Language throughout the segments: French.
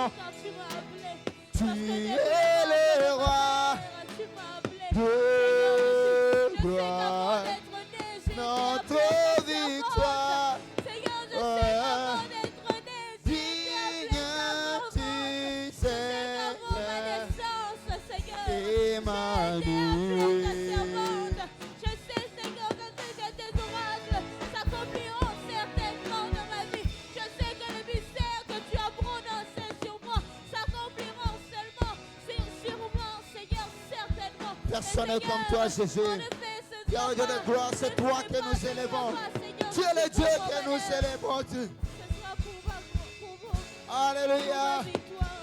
non. Tu es le roi de gloire. Notre victoire. Digne tu sais, Emmanuel. Je sais, Seigneur, que tes oracles s'accompliront certainement dans ma vie. Je sais que le mystère que tu as prononcé sur moi s'accompliront seulement sur moi, Seigneur, certainement. Personne n'est comme toi, Jésus. Dieu de gloire, c'est toi que nous élevons. Tu es le Dieu que nous célébrons. Alléluia.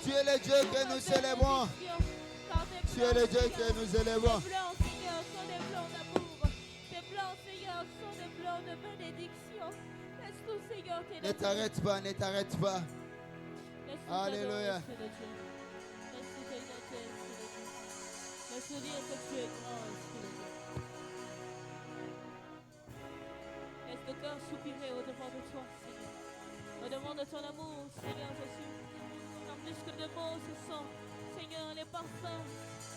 Tu es le Dieu que nous célébrons. Tu es le Dieu que nous élevons. Tes plans, Seigneur, sont des plans d'amour. Tes plans, Seigneur, sont des plans de bénédiction. Laisse-nous, Seigneur, t'aider. Ne t'arrête pas, ne t'arrête pas. Alléluia. Laisse-nous t'exalter, Esprit de Dieu. Laisse-nous dire que tu es grand, Esprit de Dieu. Laisse nos cœurs soupirer au-devant de toi, Seigneur. Au-devant de ton amour, Seigneur Jésus. En plus que de mots, ce sont, Seigneur, les parfums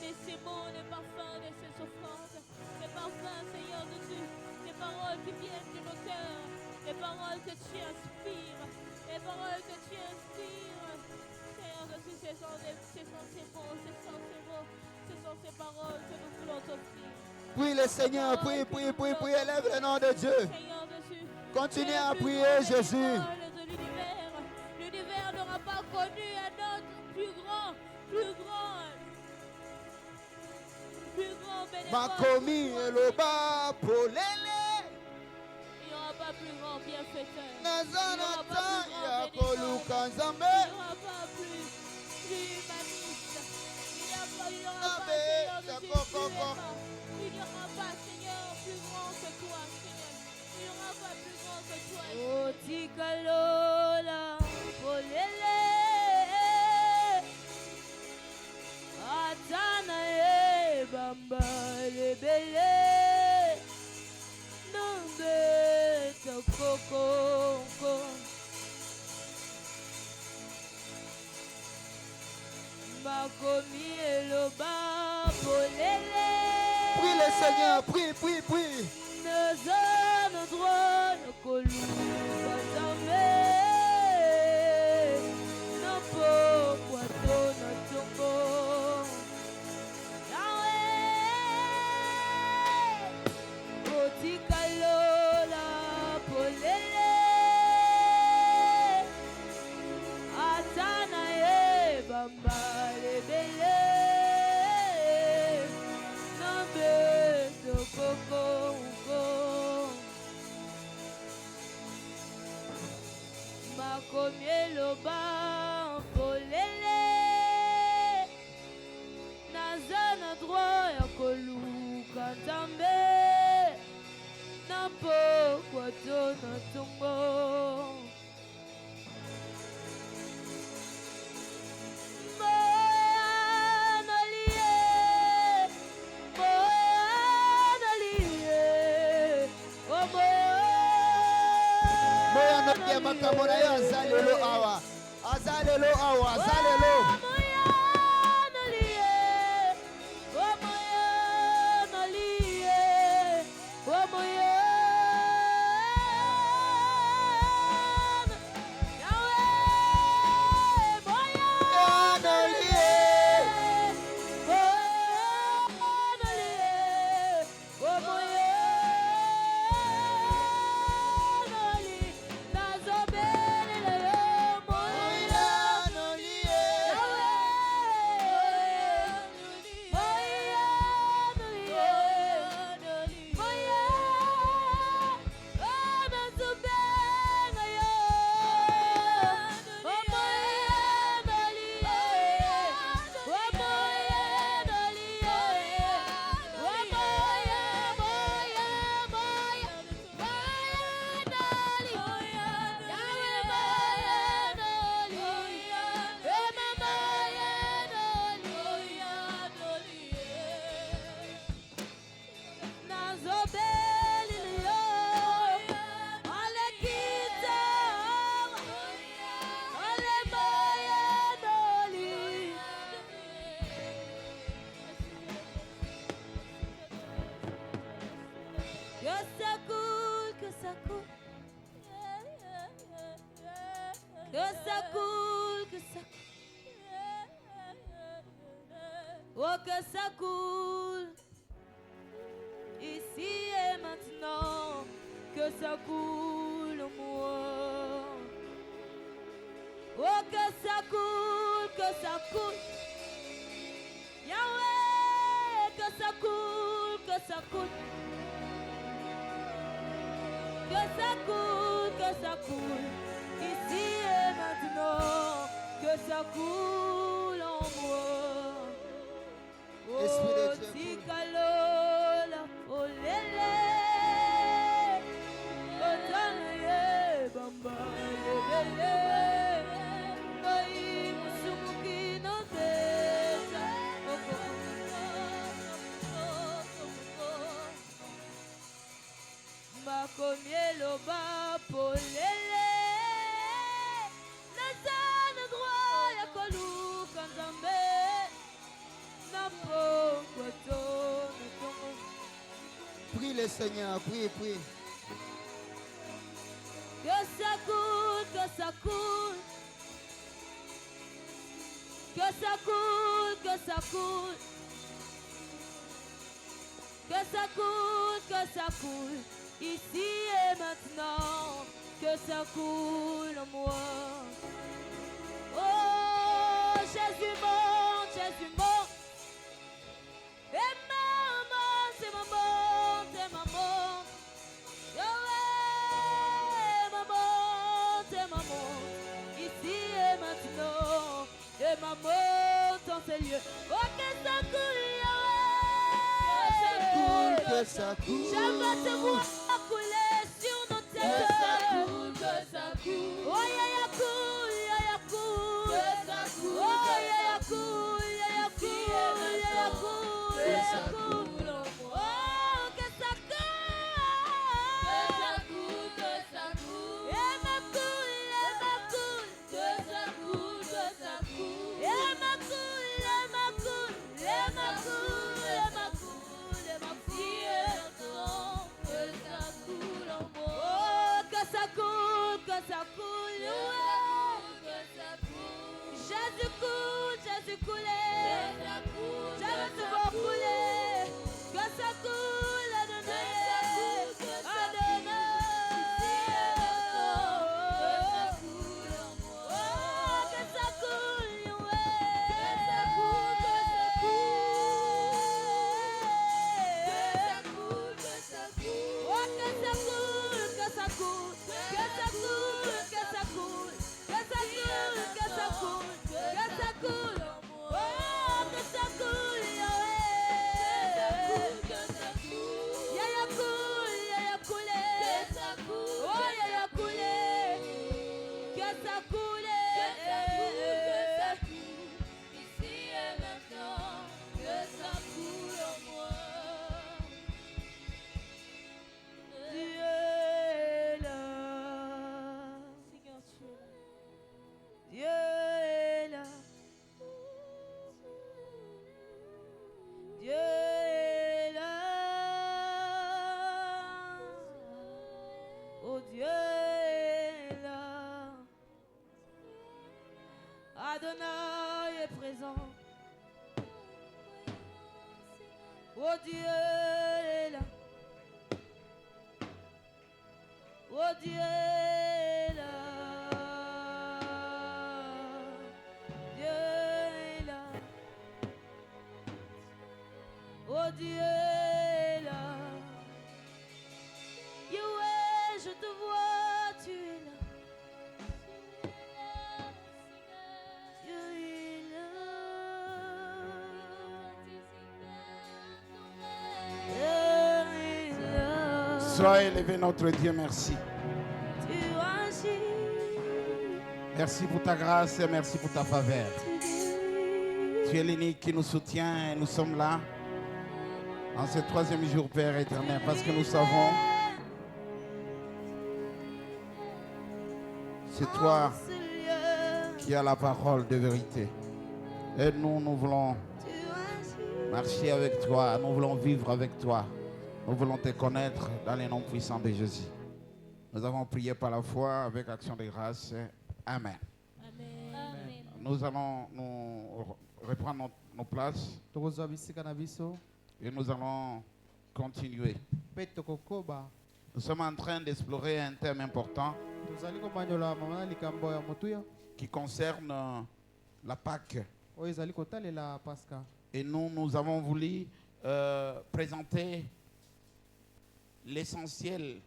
de ces mots, les parfums de ces offrandes. Les parfums, Seigneur Jésus. Les paroles qui viennent de nos cœurs. Les paroles que tu inspires. Les paroles que tu inspires. Seigneur Jésus, ce sont ces mots, ce sont ces paroles que nous voulons t'offrir. Prie le Seigneur, prie, élève le nom de Dieu. Seigneur Jésus. Continue à prier, Jésus. L'univers n'aura pas connu un autre plus grand bénévole. Makomi eloba polele. Il n'y aura pas plus grand bienfaiteur. Nazanata ya koluka nzambe. Il n'y aura pas plus humaniste. Il n'y aura pas, Seigneur, il n'y aura pas, Seigneur, plus grand que toi, Seigneur. Il n'y aura pas plus grand que toi. Oh, Tikalola, Polele, Atana e Bamba Lebele, Nombe Tokoko. Makomi eloba polele. Prie le Seigneur, prie. Nazana droit no kolu bazame. Napo kwato na tongo. Yahweh, otikalola polele. Atana e bamba. Makomielo ba polele nazana droit ya koluka nzambe na pokwa to na tongo. Makamona ya azalelo awa. Azalelo. Que ça coule, que ça coule. Oh, que ça coule. Ici et maintenant. Que ça coule en moi. Oh, que ça coule, que ça coule. Yahweh, que ça coule, que ça coule. Que ça coule, que ça coule. Ici et maintenant, que ça coule en moi. Esprit de Oh, Dieu, Tikalola, oh lele. Oh, Tanaye, Bamba, lele. Bai, Musumuki, no Teta. Makomielo, Bapolele. Nazana droit, Yakolu, Kanzambe. Prie le Seigneur, prie, prie. Que ça coule, que ça coule. Que ça coule, que ça coule. Que ça coule, que ça coule. Ici et maintenant, que ça coule en moi. Oh, Jésus monte, Jésus monte. Et maman, c'est maman, c'est maman. Yahweh, maman, c'est maman. Ici et maintenant, et maman dans ces lieux. Oh, que ça coule, Yahweh. Que ça coule. J'aimerais te voir couler sur nos têtes. Que ça coule, que ça coule. Oh, yaya cool, yaya cool. Que ça coule, Oh, yaya cool, yaya cool, yaya cool, que yaya ça cool. coule en moi. Oh, que ça coule. Que ça coule. Et ma cool, et ma cool. Que ça coule, que ça coule. Et ma cool, et ma cool, et ma cool, et ma cool, et ma Si cool. et maintenant, que ça coule en moi. Oh, que ça coule, que ça coule. Que Ouais. ça coule. Jésus coule, Jésus Que coulait. ça coule. Je veux te voir couler. Que ça coule, Adonai. Adonai. Oh, que ça coule, Yahweh. Oh, que ça coule, que ça coule. Que ça coule, que ça coule. Que ça coule, que ça coule. Que ça coule. Oh, que ça coule, Yahweh. Yaya coule, yaya coulé. Oh, yaya coulé. Que ça coule. Ici et maintenant, que ça coule en moi. Dieu est là. Seigneur, tu es là. Dieu est là. Dieu est là. Oh, Dieu est là. Adonai est présent. Oh, Dieu est là. Oh, Dieu est là. Dieu est là. Oh, Dieu est là. Yahweh, je te vois, tu es là. Dieu est là. Dieu est là. Sois élevé notre Dieu, merci. Tu agis. Merci pour ta grâce et merci pour ta faveur. Tu es l'unique qui nous soutient et nous sommes là en ce troisième jour, Père éternel, parce que nous savons, c'est toi qui as la parole de vérité. Et nous voulons marcher avec toi, nous voulons vivre avec toi. Nous voulons te connaître dans les noms puissants de Jésus. Nous avons prié par la foi avec action de grâce Amen. Amen. Amen. Nous allons nous reprendre nos places tokozwa bisika na biso et nous allons continuer. mpe tokokoba Nous sommes en train d'explorer un thème important tozali komanyola mama na likambo ya motuya qui concerne la Pâque. oyo ezali kotalela paska Et nous avons voulu présenter l'essentiel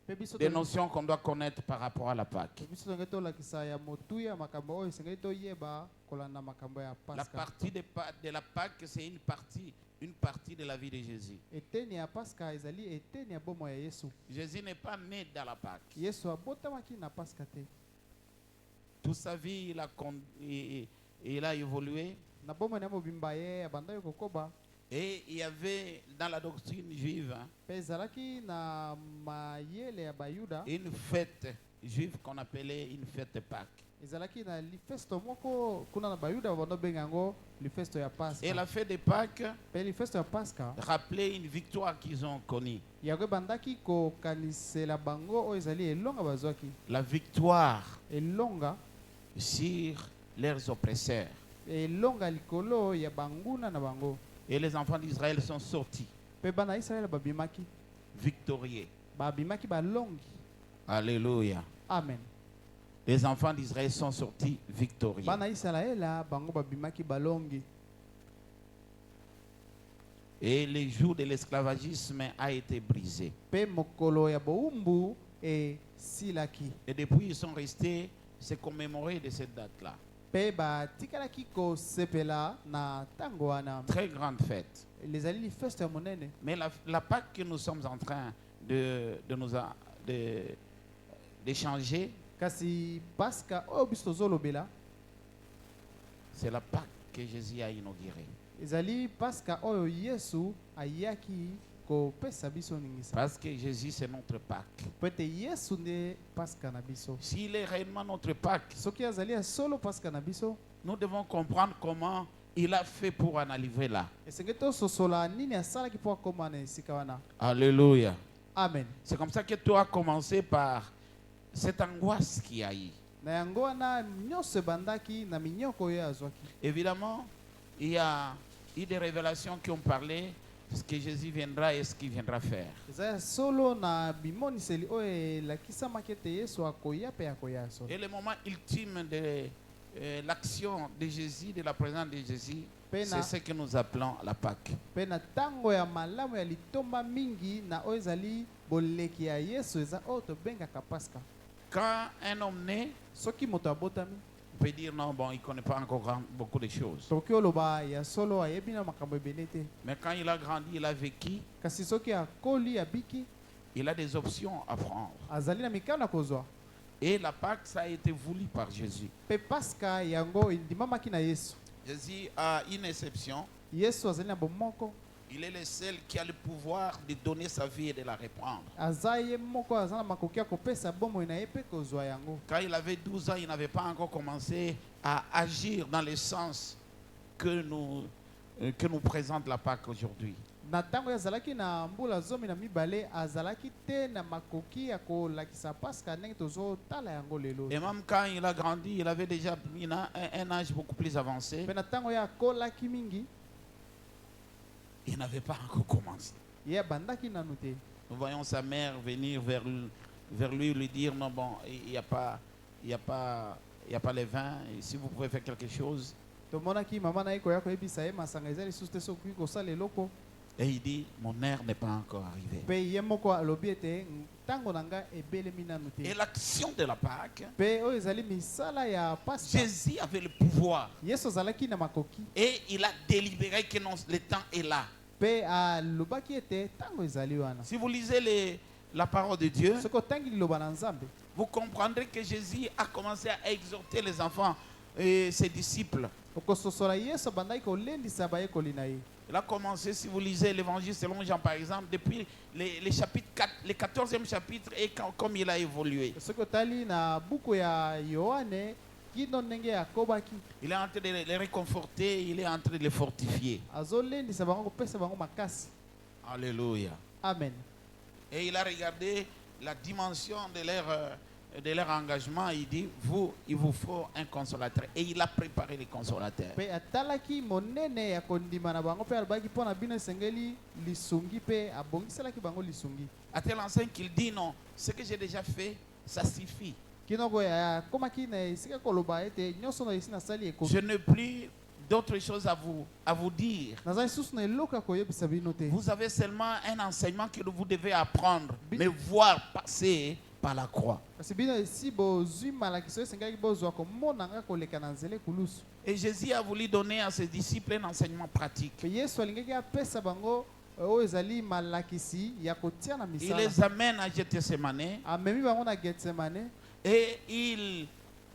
mpe biso des notions qu'on doit connaître par rapport à la Pâque. biso tongeli tolakisa ya motuya makambo oyo esengeli toyeba kolanda makambo ya La paska partie de la Pâque, c'est une partie de la vie de Jésus. eteni ya paska ezali eteni ya bomoi ya yesu Jésus n'est pas né dans la Pâque. yesu abotamaki na paska te Toute sa vie, il a évolué. na bomoi na ye mobimba ye abandaki kokoba Et il y avait dans la doctrine juive mpe ezalaki na mayele ya bayuda une fête juive qu'on appelait une fête Pâque. ezalaki na lifesto moko kuna na bayuda babanda obenga yango lifesto ya Et paska la fête de Pâques mpe lifesto ya paska rappelait une victoire qu'ils ont connue. yango ebandaki kokanisela bango oyo ezali elonga bazwaki La victoire elonga sur leurs oppresseurs. elonga likolo ya banguna na bango Et les enfants d'Israël sont sortis mpe bana ya israele babimaki victorieux. babimaki balongi Alléluia. amen Les enfants d'Israël sont sortis victorieux. bana ya israele bango babimaki balongi Et le jour de l'esclavagisme a été brisé. mpe mokolo ya bowumbu esilaki Et depuis, ils sont restés se commémorer de cette date-là. mpe batikalaki kosepela na ntango wana Très grande fête. ezali lifesto ya monene Mais la Pâque que nous sommes en train d'échanger, kasi paska oyo biso tozolobela c'est la Pâque que Jésus a inaugurée. ezali paska oyo yesu ayaki kopesa biso ningisa Parce que Jésus, c'est notre Pâque. po ete yesu nde paska na biso S'il est réellement notre Pâque, soki azali ya solo paska na biso nous devons comprendre comment il a fait pour en arriver là. esengeli tososola nini asalaki mpo akóma na esika wana Alléluia. amen C'est comme ça que tu as commencé par cette angoisse qu'il y a eu. na yango wana nyonso ebandaki na minyoko oyo azwaki Évidemment, il y a eu des révélations qui ont parlé de ce que Jésus viendra et ce qu'il viendra faire. eza ya solo na bimoniseli oyo elakisamaki ete yesu akoya mpe akoya solo Et le moment ultime de l'action de Jésus, de la présence de Jésus, c'est ce que nous appelons la Pâque. mpe na ntango ya malamu ya litomba mingi na oyo ezali boleki ya yesu eza oyo tobengaka paska Quand un homme naît, soki moto abotami on peut dire non, bon, il ne connaît pas encore beaucoup de choses. soki oloba ya solo ayebi na makambo ebele te Mais quand il a grandi, il a vécu, kasi soki akoli abiki il a des options à prendre. azali na mikano ya kozwa Et la Pâque, ça a été voulu par Jésus. mpe paska yango endimamaki na yesu Jésus a une exception. yesu azali na bomoko Il est le seul qui a le pouvoir de donner sa vie et de la reprendre. aza ye moko aza na makoki ya kopesa bomoi na ye mpe kozwa yango Quand il avait 12 ans, il n'avait pas encore commencé à agir dans le sens que nous présente la Pâque aujourd'hui. na ntango oyo azalaki na mbula 12 azalaki te na makoki ya kolakisa paska ndenge tozotala yango lelo Et même quand il a grandi, il avait déjà un âge beaucoup plus avancé. mpe na ntango oyo akolaki mingi Il n'avait pas encore commencé. ye abandaki nanu te Nous voyons sa mère venir vers lui dire non, bon, il n'y a pas le vin. Et si vous pouvez faire quelque chose. tomonaki mama na ye koya koyebisa ye masanga eza lisusu te soki kosala eloko Et il dit, mon heure n'est pas encore arrivée. mpe ye moko alobi ete ntango na nga ebelemi nanu te Et l'action de la Pâque, mpe oyo ezali misala ya paska Jésus avait le pouvoir. yesu azalaki na makoki Et il a délibéré que non, le temps est là. mpe alobaki ete ntango ezali wana Si vous lisez la parole de Dieu, soki otangi liloba na nzambe vous comprendrez que Jésus a commencé à exhorter les enfants et ses disciples. okososola yesu abandaki kolendisa bayekoli na ye Il a commencé, si vous lisez l'évangile selon Jean par exemple, depuis les chapitres 4, le 14e chapitre et comme il a évolué. soki otali na buku ya yohane kino ndenge akobaki Il est en train de les réconforter, il est en train de les fortifier. azolendisa bango kopesa bango makasi Alléluia. amen Et il a regardé la dimension de leur engagement, il dit, il vous faut un consolateur. Et il a préparé les consolateurs. Pe atalaki monene ya kondima na bango pe alobaki mpona bino esengeli lisungi pe abongiselaki bango lisungi. À tel enseigne qu'il dit non, ce que j'ai déjà fait, ça suffit. Kinoko ya komaki na esika koloba ete nyonso na esi nasali ekomi. Je n'ai plus d'autres choses à vous dire. Naza lisusu na eloko koyebisa bino te. Vous avez seulement un enseignement que vous devez apprendre, mais voir passer par la croix. Kasi bino esi bozwi malakiso esengaki bozwa komona nga koleka na nzela ekulusu. Et Jésus a voulu donner à ses disciples un enseignement pratique. Pe Yesu alingaki apesa bango oyo ezali malakisi ya kotia na Il misala. les amène à Gethsemane Amemi bango na Getsemane et il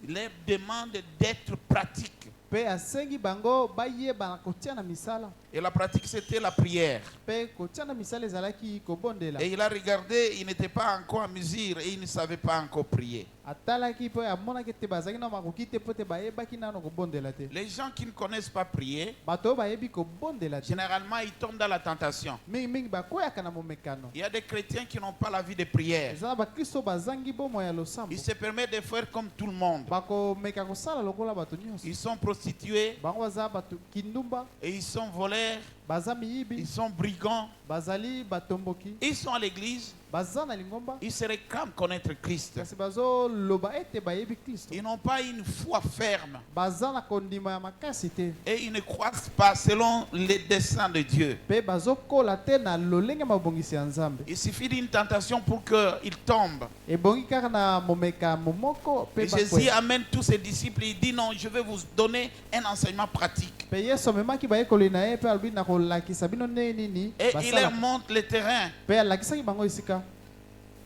leur demande d'être pratique. pe asengi bango bayeba na kotia na misala. Et la pratique, c'était la prière. Pe kotia na misala ezalaki kobondela. Et il a regardé, il n'était pas encore à mesure et il ne savait pas encore prier. Atalaki pe amonaki te bazalaki na makoki te po te bayebaki nano kobondela te. Les gens qui ne connaissent pas prier, Bato oyo bayebi kobondela te. généralement, ils tombent dans la tentation. Mingi bakoyaka na momekano. Il y a des chrétiens qui n'ont pas la vie de prière. Eza na bakristo bazangi bomoi ya losambo. Ils se permettent de faire comme tout le monde. Bakomeka kosala lokola bato nyonso. Ils sont prostitués Bango baza bato kindumba, et ils sont voleurs, baza miyibi, ils sont brigands, bazali batomboki, ils sont à l'église, baza na lingomba. ils se réclament connaître Christ. Kasi bazoloba ete bayebi Kristo. Ils n'ont pas une foi ferme Baza na kondima ya makasi te. et ils ne croissent pas selon les desseins de Dieu. Pe bazokola te na lolenge mabongisi ya Nzambe. Il suffit d'une tentation pour qu'ils tombent. Ebongi kaka na momeka momoko pe Et Jésus bakwe. amène tous ses disciples, il dit non, je vais vous donner un enseignement pratique. Pe Yesu amemaki bayekoli na ye pe alobi na kolakisa bino ndenge nini Et il leur basala. montre le terrain Pe alakisaki bango esika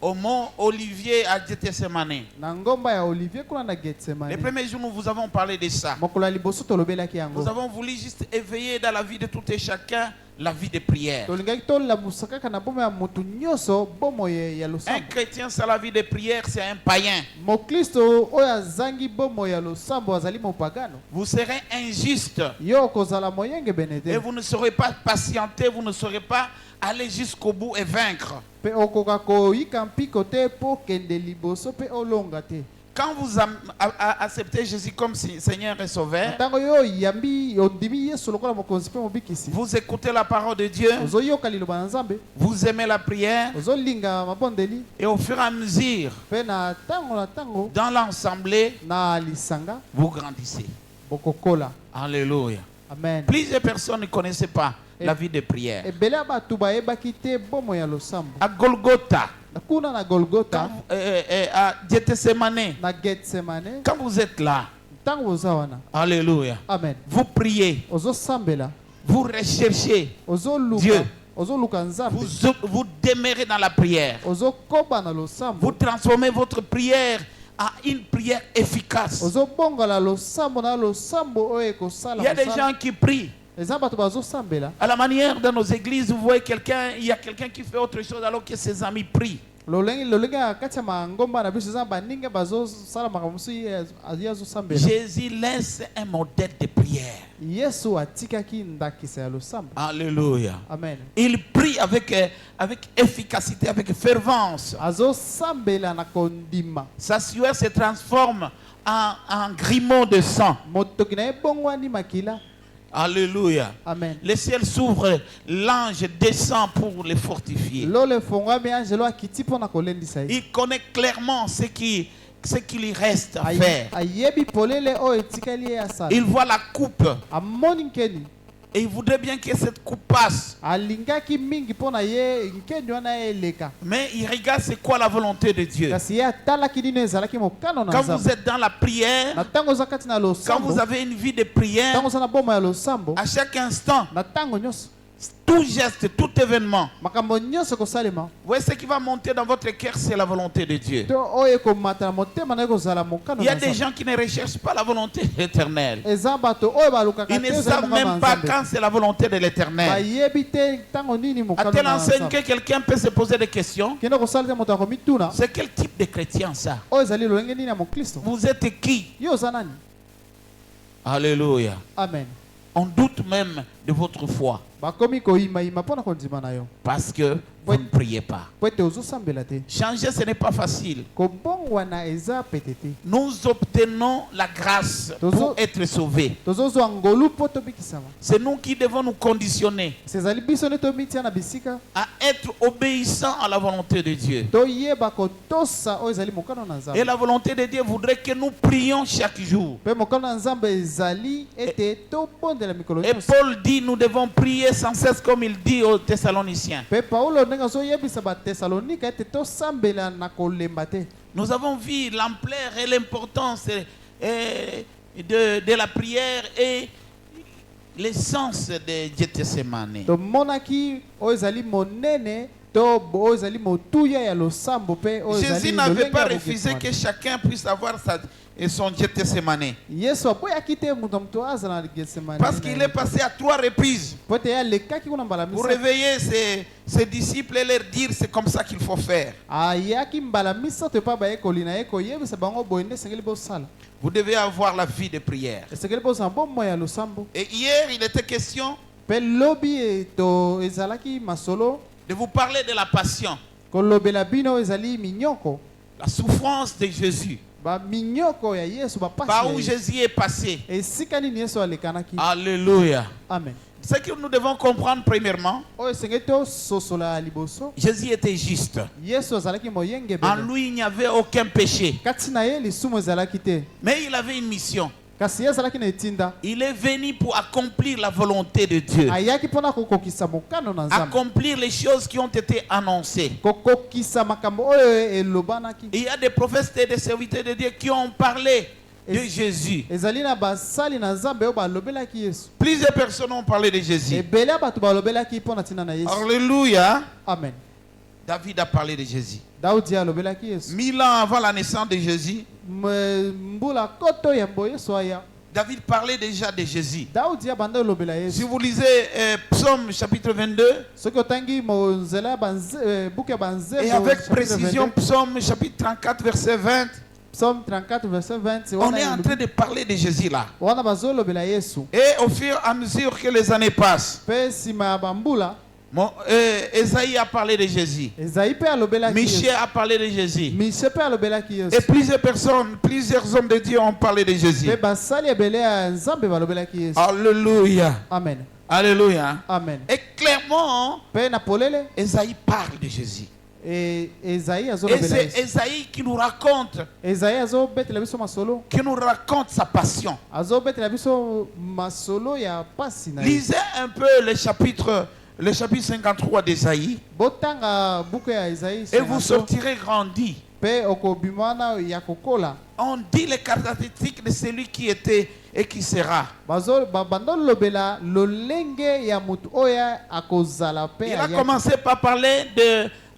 au mont Olivier à Gethsemane. na ngomba ya Olivier kuna na Les Getsemane. premiers jours, nous vous avons parlé de ça. Mokolo ya liboso tolobelaki yango. Nous avons voulu juste éveiller dans la vie de tout et chacun la vie de prière. Tolingaki tolamusa kaka na bomo ya motu nyonso bomo ya Un losambo. chrétien sans la vie de prière, c'est un païen. Mokristo oyo azangi bomo ya losambo azali mopagano. Vous serez injuste Yo kozala moyenge bene te. et vous ne saurez pas patienter, vous ne saurez pas aller jusqu'au bout et vaincre. Pe okoka koyika mpiko te po kende liboso pe olonga te. Quand vous acceptez Jésus comme Seigneur et Sauveur, Ntango yo yambi ondimi Yesu lokola mokonzi pe mobikisi. vous écoutez la parole de Dieu, Ozoyoka liloba na Nzambe. vous aimez la prière Ozolinga mabondeli. et au fur et à mesure, Pe na tango dans l'assemblée, na lisanga vous grandissez. bokokola. Alléluia. Amen. Plusieurs personnes ne connaissaient pas la vie de prière. Ebele ya bato bayebaki te bomo ya losambo. À Golgotha, Kuna na Golgotha à Gethsemane, na Getsemane quand vous êtes là, ntango oza wana. alléluia, Amen. vous priez, Ozosambela, vous recherchez, ozoluka, Dieu. ozoluka Nzambe, vous demeurez dans la prière, ozokoba na vous losambo, transformez votre prière en une prière efficace. ozobongola losambo na losambo oyo ekosala Il y a des mosala. gens qui prient. Eza bato bazosambela. À la manière dans nos églises, vous voyez il y a quelqu'un qui fait autre chose alors que ses amis prient. Lolenge ya kati ya mangomba na biso eza baninga bazosala makambo mosusu ye azosambela. Jésus laisse un modèle de prière. Yesu atikaki ndakisa ya losambo. Alléluia. Amen. Il prie avec efficacité, avec fervence. Azosambela na kondima. Sa sueur se transforme en grumeau de sang. Motoki na ye bongwani makila. Alléluia. Amen. Le ciel s'ouvre, l'ange descend pour les fortifier. Lole fongwami angelo akiti pona kolendisa ye. Il connaît clairement ce qui lui reste à faire. Ayebi polele oyo etikali ye asala. Il voit la coupe Amoni nkeni. et il voudrait bien que cette coupe passe. Alingaki mingi pona ye nkeni wana eleka. Mais il regarde c'est quoi la volonté de Dieu. Kasi ye atalaki nini ezalaki mokano na Quand vous Nzambe. êtes dans la prière, Na tango oza kati na quand losambo. vous avez une vie de prière, Tango oza na bomo ya losambo. à chaque instant, Na tango nyonso. tout geste, tout événement, Makambo nyonso kosalema. vous voyez ce qui va monter dans votre cœur, c'est la volonté de Dieu. To oyo ekomata na motema na ekozala mokano Il y a na des Nzambe. gens qui ne recherchent pas la volonté éternelle. Eza bato oyo balukaka Ils ne te eza savent mokano même na pas Nzambe. quand c'est la volonté de l'éternel. Bayebi te tango nini À mokano telle na enseigne Nzambe. que quelqu'un peut se poser des questions. Kende kosala te moto akomituna. C'est quel type de chrétien ça? Oyo ezali lolenge nini ya mokristo. Vous êtes qui? Yo oza nani? Alléluia. Amen. On doute même de votre foi. bakomi koyimayima mpona kondima na yo parce que vous ne priez pas. po ete ozosambela te. Changer, ce n'est pas facile. kobongwana eza pete te. Nous obtenons la grâce pour être sauvés. tozozwa ngolu mpo tobikisama. C'est nous qui devons nous conditionner sezali biso nde tomitia na bisika à être obéissants à la volonté de Dieu. toyeba kotosa oyo ezali mokano na Et nzambe. la volonté de Dieu voudrait que nous prions chaque jour. mpe mokano na nzambe ezali ete tobondela mikolo Et nyonso. Paul dit, nous devons prier sans cesse comme il dit aux Thessaloniciens. mpe paulo ndenge azoyebisa batesalonika ete tosambela na kolemba te. Nous avons vu l'ampleur et l'importance de la prière et l'essence de Gethsemane. tomonaki oyo ezali monene to oyo ezali motuya ya losambo mpe oyo Jésus ezali n'avait lolenge pas ya refusé bokeswana. que chacun puisse avoir son Gethsemane. yesu aboyaki te moto azala na getsemane Parce qu'il est passé à 3 reprises po ete ye alekaki kuna mbala pour misato. réveiller ses disciples et leur dire c'est comme ça qu'il faut faire. ayaki mbala misato epa bayekoli na ye koyebisa bango boye nde esengeli bosala. Vous devez avoir la vie de prière. esengeli bozala bomoi ya losambo. Et hier, il était question mpe lobi ezalaki masolo de vous parler de la passion, kolobela bino oyo ezali minyoko. la souffrance de Jésus, baminyoko ya yesu bapasi par ya où Yesu. Jésus est passé. esika nini yesu alekanaki. Alléluia. amen. Ce que nous devons comprendre premièrement, oyo esengeli tososola ya liboso. Jésus était juste. yesu azalaki moyenge En ebele. lui, il n'y avait aucun péché. kati na ye lisumu ezalaki te. Mais il avait une mission. kasi ye azalaki na etinda. Il est venu pour accomplir la volonté de Dieu. ayaki mpona kokokisa mokano na nzambe. Accomplir les choses qui ont été annoncées. kokokisa makambo oyo elobanaki. Il y a des prophètes et des serviteurs de Dieu qui ont parlé de Jésus. ezali na basali na nzambe oyo balobelaki yesu. Plusieurs personnes ont parlé de Jésus. ebele ya bato balobelaki mpo na ntina na yesu. Alléluia. amen. David a parlé de Jésus. daudi alobelaki yesu. 1000 ans avant la naissance de Jésus, mbula koto yembo yesu aya. David parlait déjà de Jésus. daudi abanda olobela Si yesu. vous lisez Psaume chapitre 22, soki otangi monzela ya buku ya et banzembo avec chapitre précision 22, Psaume chapitre 34 verset 20, psaume 34 verset 20 on est en train de parler de Jésus là. wana bazolobela yesu. Et au fur et à mesure que les années passent, mpe nsima ya bambula Esaïe a parlé de Jésus. ezai mpe alobelaki yesu. Michel a parlé de Jésus. mishe mpe alobelaki Et yesu. plusieurs personnes, plusieurs hommes de Dieu ont parlé de Jésus. mpe basali ebele ya nzambe balobelaki yesu. Alléluia. amen. Alléluia. amen. Et clairement, mpe na polele Esaïe parle de Jésus. ezai Et azolobela c'est yesu. Esaïe qui nous raconte, ezai azobetela biso masolo. sa passion. azobetela biso masolo ya pasi na ye. Lisez un peu le chapitre 53 d'Esaïe botanga buku ya ezai et vous sortirez grandi. mpe okobima wana ya kokola. On dit les caractéristiques de celui qui était et qui sera. banda olobela lolenge ya motu oyo akozala mpe Il a commencé par parler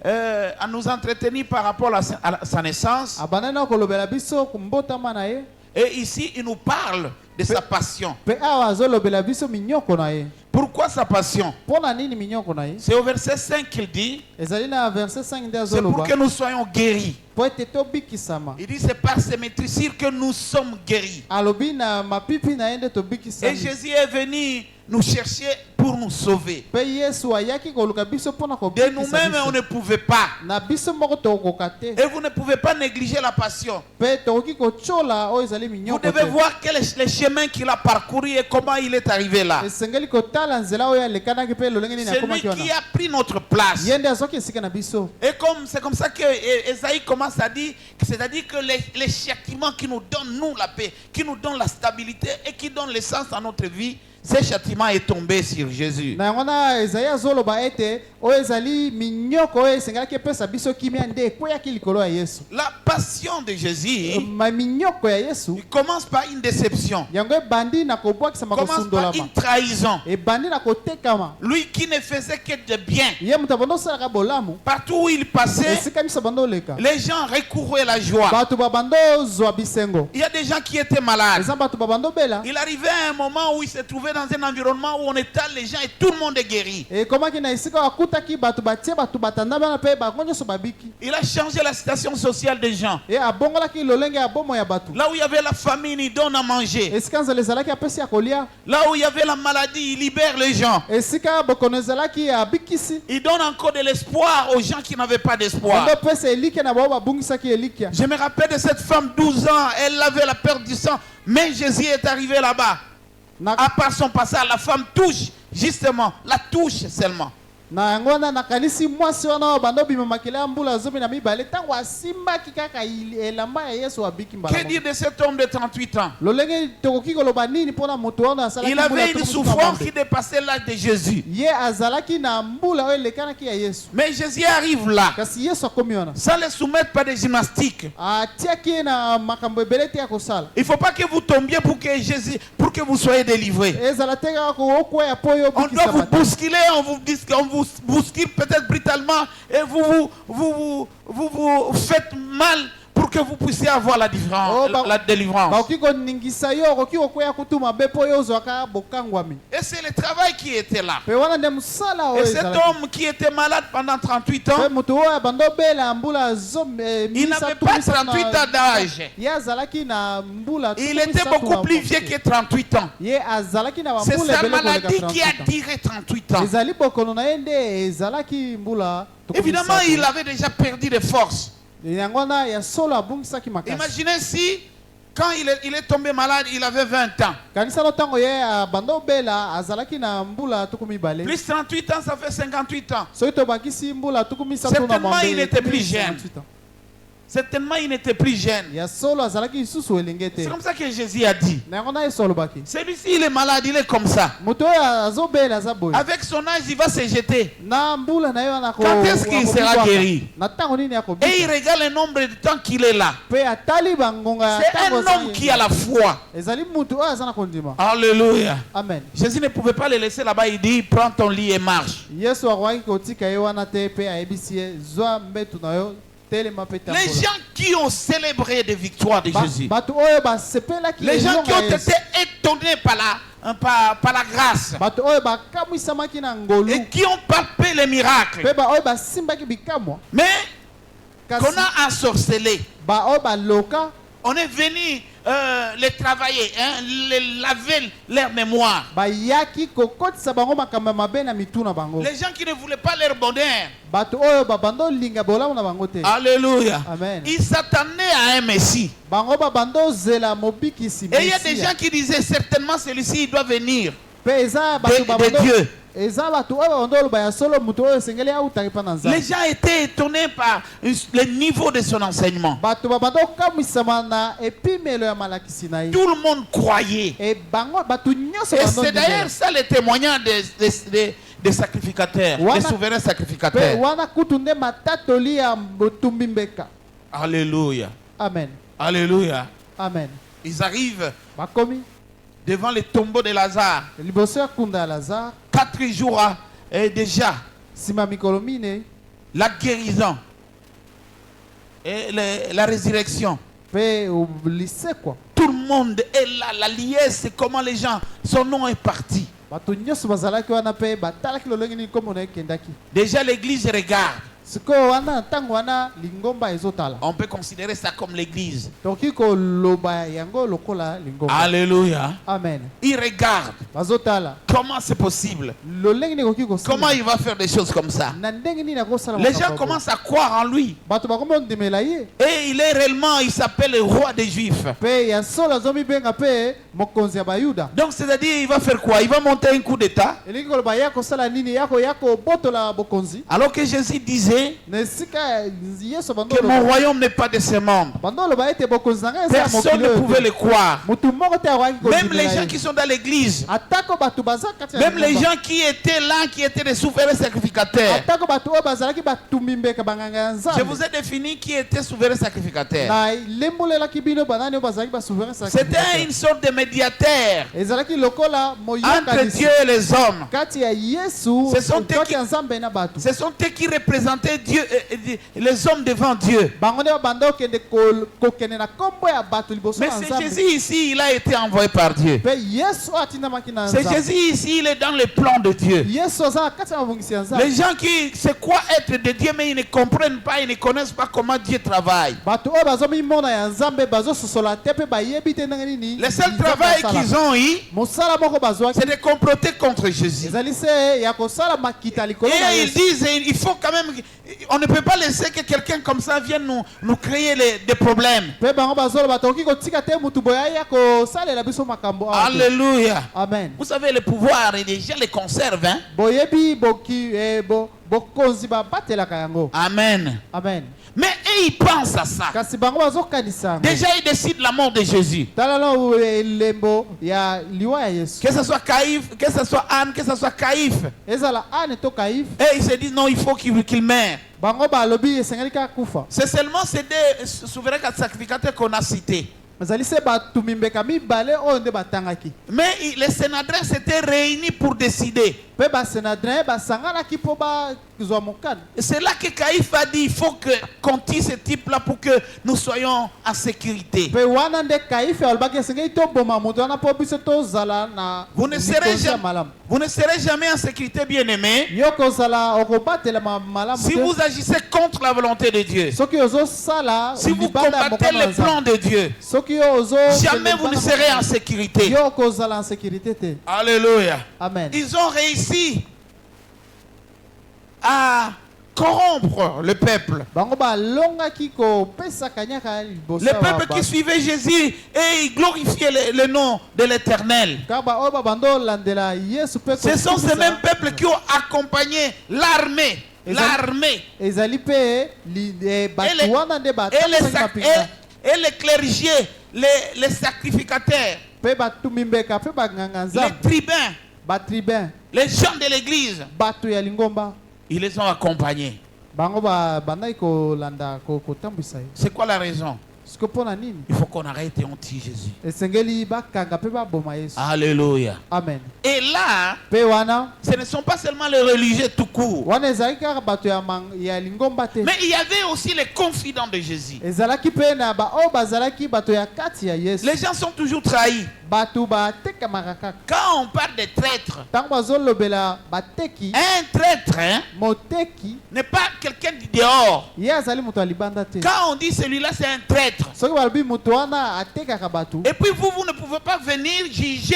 à nous entretenir par rapport à sa naissance. abanda na kolobela biso kumbotama na ye. Et ici, il nous parle de sa passion. mpe awa azolobela biso minyoko na ye. Pourquoi sa passion? mpo na nini minyoko na ye. C'est au verset 5 qu'il dit, ezali na verset 5 nde c'est pour azoloba que nous soyons guéris. mpo ete tobikisama. Il dit, c'est par ces maîtrisures que nous sommes guéris. alobi na mapipi na ye nde Et tobikisami. Jésus est venu nous chercher pour nous sauver. mpe yesu ayaki koluka biso mpona De kobikisa nous-mêmes, on biso. ne pouvait pas. na biso moko tokokoka te. Et vous ne pouvez pas négliger la passion. mpe tokoki kotyola oyo ezali Vous minyoko devez te. voir quel est le chemin qu'il a parcouru et comment il est arrivé là. esengeli kotala nzela oyo alekanaki mpe lolenge nini C'est lui akomaki wana. qui a pris notre place. ye nde azwaki esika na biso. Et c'est comme ça que Esaïe commence à dire, c'est-à-dire que les châtiments qui nous donnent, nous, la paix, qui nous donnent la stabilité et qui donnent l'essence à notre vie, ce châtiment est tombé sur Jésus. na yango na ezali azoloba ete oyo ezali minyoko oyo esengelaki epesa biso kimia nde ekweyaki likolo ya yesu. La passion de Jésus minyoko ya yesu il commence par une déception, yango ebandi na kobwakisama commence par kosundolama. une trahison. ebandi na kotekama. Lui qui ne faisait que de bien, ye moto abanda osalaka bolamu. partout où il passait, esika miso abanda oleka. les gens recouraient la joie. bato babanda ozwa bisengo. Il y a des gens qui étaient malades. eza bato babanda obela. Il arrivait à un moment où il se trouvait retrouvé dans un environnement où on étale les gens et tout le monde est guéri. ekomaki na esika akutaki bato batie bato batanda bana mpe bango nyonso babiki. Il a changé la situation sociale des gens. Abongolaki lolenge ya bomo ya bato. Là où il y avait la famine, il donne à manger. Esika nzela ezalaki apesi ya kolia. Là où il y avait la maladie, il libère les gens. Esika bokono ezalaki abikisi. Il donne encore de l'espoir aux gens qui n'avaient pas d'espoir. Ndo pesa elike na bao babungisaki elikia. Je me rappelle de cette femme, 12 ans, elle avait la perte du sang, mais Jésus est arrivé là-bas. À part son passage, la femme touche, justement, la touche seulement. Na yango wana nakanisi mwasi wana bando bimamaki la mbula zomi na mibale tango asimbaki kaka elamba ya Yesu abiki mbala. Que dire de cet homme de 38 ans? Lolenge tokoki koloba nini mpona moto wana asalaki. Il avait une souffrance qui dépassait l'âge de Jésus. Ye azalaki na mbula oyo elekanaki ya Yesu. Mais Jésus arrive là, kasi Yesu akomi wana. sans le soumettre pas de gymnastique. Atiaki na makambo ebele te ya kosala. Il ne faut pas que vous tombiez pour que vous soyez délivrés. Ezala te kaka kokoya po yo On doit bikisa vous bata. bousculer, on vous bouscule peut-être brutalement et vous faites mal pour que vous puissiez avoir la délivrance. Bakoki koningisa yo koki kokoya kutuma be po yo zwaka bokangwami. Et c'est le travail qui était là. Pe wana nde musala oyo Et cet ezalaki. homme qui était malade pendant 38 ans, Pe moto oyo bando bela mbula il n'avait pas 38 ans d'âge. Ye azalaki na mbula. Il était beaucoup plus vieux que 38 ans. Ye azalaki na C'est mbula sa ebele koleka maladie 38 qui a ans. duré 38 ans. Ezali bokono na ye nde ezalaki mbula. Évidemment, il avait déjà perdu des forces. Yango wana ya solo abungisaki makasi. Imaginez si, quand il est tombé malade, il avait 20 ans. Kanisa no tango ye bando bela azalaki na mbula tukumi bale. Plus 38 ans, ça fait 58 ans. Soki tobakisi mbula tukumi sato na Certainement, mwambe. il était plus jeune. 58 ans. Certainement, il n'était plus jeune. Ya solo azalaki isusu elenge te. C'est comme ça que Jésus a dit. Na yango na ye solo baki. Celui-ci, il est malade, il est comme ça. Moto oyo azobela aza boye. Avec son âge, il va se jeter. Na mbula na yo wana ko. Quand est-ce qu'il sera guéri? Na tango nini akobika. Et il regarde le nombre de temps qu'il est là. Pe atali bangonga. C'est un homme qui a la foi. Ezali mutu oyo aza na kondima. Alléluia. Amen. Jésus ne pouvait pas le laisser là-bas. Il dit, prends ton lit et marche. Yesu akwaki kotika ye wana te pe ayebisi ye zwa mbetu na yo. Les gens qui ont célébré des victoires de Jésus, les gens qui ont été étonnés par la grâce et qui ont palpé les miracles, mais qu'on a ensorcelé, on est venu les travailler, hein, les laver leur mémoire. Les gens qui ne voulaient pas leur bonheur. Alléluia. Amen. Ils s'attendaient à un Messie. Et il y a des gens qui disaient certainement celui-ci doit venir de Dieu. Les gens étaient étonnés par le niveau de son enseignement. Tout le monde croyait. Et c'est d'ailleurs ça le témoignage des sacrificateurs, des souverains sacrificateurs. Alléluia. Amen. Alléluia. Amen. Ils arrivent devant le tombeau de Lazare. 4 jours déjà. La guérison et la résurrection. Tout le monde est là. La liesse, c'est comment les gens, son nom est parti. Déjà l'église regarde. On peut considérer ça comme l'église. Alléluia. Amen. Il regarde. Comment c'est possible? Comment il va faire des choses comme ça? Les gens commencent à croire en lui. Et il est réellement, il s'appelle le roi des Juifs. Donc c'est-à-dire, il va faire quoi? Il va monter un coup d'état. Alors que Jésus disait que mon royaume n'est pas de ce monde. Personne ne pouvait le croire. Même les gens qui sont dans l'église, même les gens qui étaient là, qui étaient des souverains sacrificateurs. Je vous ai défini qui était souverain sacrificateur. C'était une sorte de médiateur entre Dieu et les hommes. Ce sont eux qui représentaient présenter Dieu, les hommes devant Dieu. bango nde babanda okende kokende na kombo ya bato liboso Mais na c'est Nzambe. Jésus ici, il a été envoyé par Dieu. Pe Yesu atindamaki na C'est Nzambe. Jésus ici, il est dans le plan de Dieu. Yesu aza na kati ya mabongisi ya Nzambe. Les gens qui, c'est quoi être de Dieu, mais ils ne comprennent pas, ils ne connaissent pas comment Dieu travaille. bato oyo bazomimona ya Nzambe bazososola te mpe bayebi te ndenge nini Le seul Nzambe travail asalaka. qu'ils ont eu, mosala moko bazwaki c'est de comploter contre Jésus. ezali se ya kosala makita likolo na Et ils Yesu. disent, il faut quand même, on ne peut pas laisser que quelqu'un comme ça vienne nous créer des problèmes. mpe bango bazoloba tokoki kotika te mutu boye aya kosalela biso makambo awa te. Alléluia. Amen. Vous savez, le pouvoir, et les gens les conservent. Hein? boyebi bokonzi babatelaka yango. Amen. Amen. Mais eux, ils pensent à ça. kasi bango bazokanisa yango. Déjà, ils décident la mort de Jésus. tala na elembo ya liwa ya Yesu. Que ce soit Caïphe, que ce soit Anne, que ce soit Caïphe. ezala ane to Kaif. Et ils se disent, non, il faut qu'il meure. bango balobi esengeli kaka kufa. C'est seulement ces deux souverains sacrificateurs qu'on a cités. ezali se bato mimbeka mibale oyo nde batangaki. Mais les sénateurs s'étaient réunis pour décider. mpe basenadrin basanganaki mpo bazwa mokano. Et c'est là que Caïphe a dit, il faut qu'on tue ce type-là pour que nous soyons en sécurité. mpe wana nde Kaife alobaki esengeli toboma moto wana mpo biso tozala na Vous ne serez likonzi ya jamais, malamu. vous ne serez jamais en sécurité, bien-aimés, yo kozala okobatela malamu si te. vous agissez contre la volonté de Dieu. soki ozosala Si vous libanda ya combattez mokano ya les plans Nzambe. de Dieu, soki yo ozo jamais vous ne serez en sécurité. yo kozala en sécurité te. Alléluia. Amen. Ils ont réussi à corrompre le peuple. bango balongaki kopesa kanyaka liboso Le ya peuple bato. qui suivait Jésus et il glorifiait le nom de l'Éternel. kaka oyo babanda olandela Yesu mpe Ce sont ces kokumisa. mêmes peuples qui ont accompagné l'armée. L'armée. ezali mpe bato wana nde batangisaki mapinga. Et les clergés, les sacrificateurs, mpe bato mimbeka mpe banganga les Nzambe tribuns, batribun les gens de l'église, bato ya lingomba ils les ont accompagnés. bango bandaki kolanda kotambwisa ye. C'est quoi la raison? siko mpo na nini Il faut qu'on arrête et on tue Jésus. esengeli bakanga mpe baboma Yesu. Alléluia. Amen. Et là, mpe wana ce ne sont pas seulement les religieux tout court. wana ezalaki kaka bato ya lingomba te. Mais il y avait aussi les confidents de Jésus. ezalaki mpe na baoyo bazalaki bato ya kati ya Yesu. Les gens sont toujours trahis. bato batekamaka kaka. Quand on parle de traître, ntango bazolobela bateki un traître hein, moteki n'est pas quelqu'un du dehors. ye azali moto ya libanda te. Quand on dit celui-là, c'est un traître. soki balobi moto wana atekaka bato. Et puis vous ne pouvez pas venir juger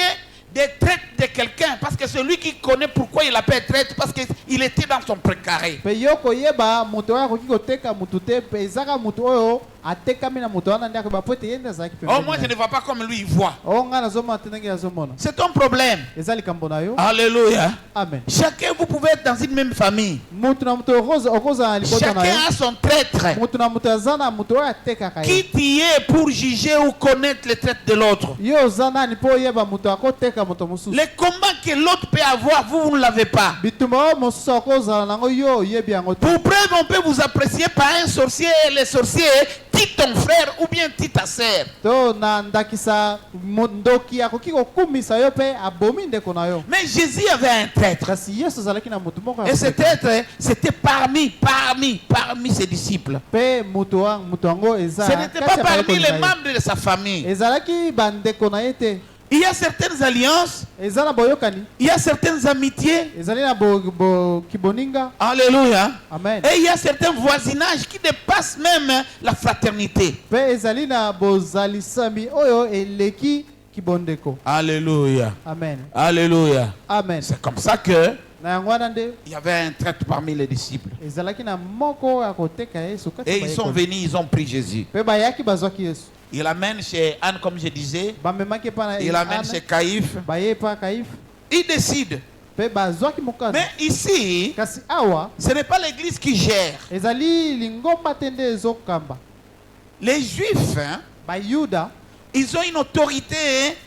des traites de quelqu'un. Parce que celui qui connaît pourquoi il appelle traître, parce qu'il était dans son précaré. mpe yo koyeba moto oyo akoki koteka motu te mpe ezaka moto oyo atekami na moto wana nde akoyeba po ete ye nde azalaki Oh, moi je ne vois pas comme lui il voit. o ngai nazomona te ndenge azomona. C'est ton problème. eza likambo na yo. Alléluia. Amen. Chacun, vous pouvez être dans une même famille. motu na moto okozala na libota na yo. Chacun a son traître. motu na moto aza na moto oyo atekaka ye. Qui tu es pour juger ou connaître les traites de l'autre? yo oza nani mpo oyeba moto akoteka moto mosusu. Les combats que l'autre peut avoir, vous ne l'avez pas. bitumba oyo mosusu akozala nango yo oyebi yango te. Pour preuve, on peut vous apprécier par un sorcier et les sorciers tue ton frère ou bien tue ta sœur. to na ndakisa ndoki akoki kokumisa yo mpe abomi ndeko na yo. Mais Jésus avait un traître. kasi Yesu azalaki na motu moko ya Et ce koteka. traître, c'était parmi ses disciples. mpe moto yango eza Ce n'était kati pas ya parmi bayekoli les na ye. membres de sa famille. ezalaki bandeko na ye te. Il y a certaines alliances, eza na boyokani. il y a certaines amitiés. ezali na kiboninga. Alléluia. Amen. Et il y a certains voisinages qui dépassent même la fraternité. mpe ezali na bozalisami oyo eleki kibondeko. Alléluia. Amen. Alléluia. Amen. C'est comme ça que na yango wana nde il y avait un traître parmi les disciples. ezalaki na moko ya koteka Yesu kati Et ya ils sont bayekoli. venus, ils ont pris Jésus. mpe bayaki bazwaki Yesu. Il l'amène chez Anne, comme je disais. bamemaki epa na Il l'amène Ana, chez Caïphe. baye epa Kaife. Il décide. mpe bazwaki mokano. Mais ici, kasi awa ce n'est pas l'église qui gère. ezali lingomba te nde ezokamba. Les Juifs, hein, bayuda ils ont une autorité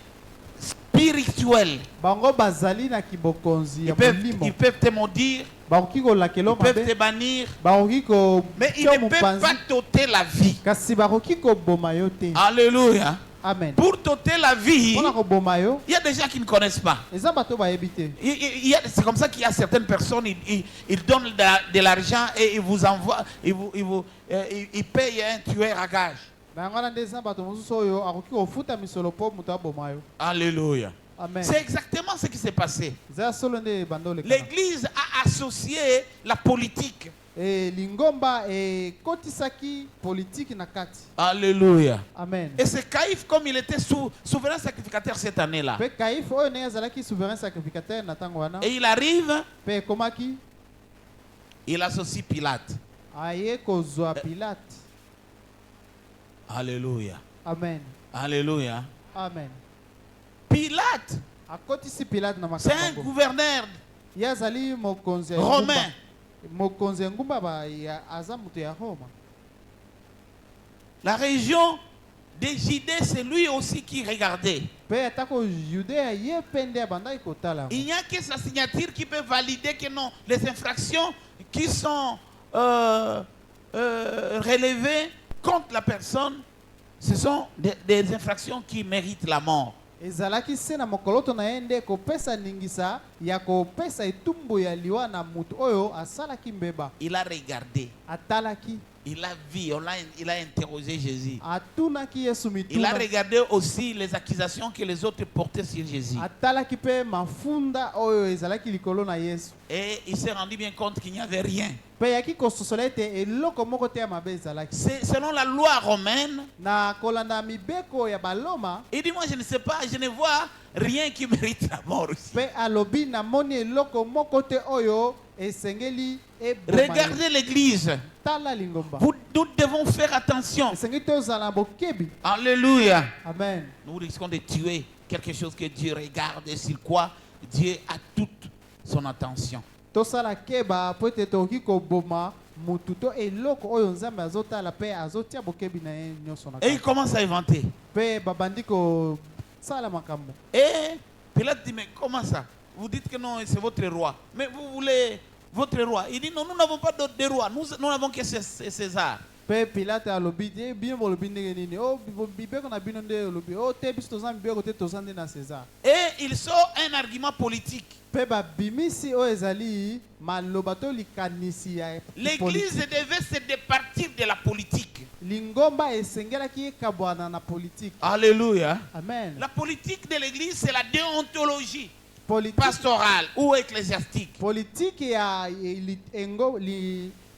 spirituelle. bango bazali na kibokonzi ya Ils molimo. peuvent te maudire, bakoki kolakela ils peuvent mabe. te bannir, bakoki mais ils kotia ne peuvent mopanzi. pas t'ôter la vie. kasi bakoki koboma yo te. Alléluia. Amen. pour t'ôter la vie, Mpona koboma yo, il y a des gens qui ne connaissent pas. eza bato bayebi te. C'est comme ça qu'il y a certaines personnes, ils donnent de l'argent et ils vous envoient, ils payent un tueur à gage. Na yango wana nde eza bato mosusu oyo akoki kofuta misolo mpo moto aboma yo. Alléluia. Amen. C'est exactement ce qui s'est passé. Eza solo nde bando olekana. L'église a associé la politique. Lingomba ekotisaki politique na kati. Alléluia. Amen. Et c'est Caïphe, comme il était souverain sacrificateur cette année-là. Pe Caïphe oyo ne azalaki souverain sacrificateur na tango wana. Et il arrive, Pe ekomaki il associe Pilate. aye kozwa Pilate. Alléluia. Amen. Alléluia. Amen. Pilate, Akotisi Pilate na c'est un makambo. gouverneur Ye azali mokonzi ya romain. ngumba. Mokonzi ya ngumba ba ya aza moto ya Roma. La région des Judées, c'est lui aussi qui regardait. Pe atako Judea ye pende abandaki kotala. Il n'y a que sa signature qui peut valider que non, les infractions qui sont relevées contre la personne, ce sont des infractions qui méritent la mort. Ezalaki se na mokoloto na ye nde kopesa ningisa ya kopesa etumbu ya liwa na mutu oyo asalaki mbeba. Il a regardé, Atalaki, il a vu, il a interrogé Jésus. atunaki Yesu Il a mituna. regardé aussi les accusations que les autres portaient sur Jésus. Atalaki pe mafunda oyo ezalaki likolo na Yesu. Et il s'est rendu bien compte qu'il n'y avait rien. Pe yaki kososola ete eloko moko te ya mabe ezalaki. C'est selon la loi romaine. Na kolanda mibeko ya baloma, Il dit, moi je ne sais pas, je ne vois rien qui mérite la mort aussi. pe alobi na moni eloko moko te oyo esengeli eboma. Regardez l'église. Tala lingomba. Nous devons faire attention. Esengeli te ozala bokebi. Alléluia. Amen. Nous risquons de tuer quelque chose que Dieu regarde et sur quoi Dieu a toute son attention. Tosala keba po ete tokoki koboma mutu to eloko oyo nzambe azotala pe azotia bokebi na ye nyonso na Et il kati. commence à inventer. Pe babandi kosala makambo. Et Pilate dit, mais comment ça? Vous dites que non, c'est votre roi. Mais vous voulez votre roi. Il dit, non, nous n'avons pas d'autre roi. Nous n'avons que César. Pe Pilate alobi te bino bolobi ndenge nini o bibeko na bino nde olobi o te biso toza mibeko te toza nde na César. Et il sort un argument politique. Pe babimisi oyo ezali maloba to likanisi ya L'église politique. devait se départir de la politique. Lingomba esengelaki ekabwana na politique. Alléluia. Amen. La politique de l'église, c'est la déontologie Politique, pastorale ou ecclésiastique. politique ya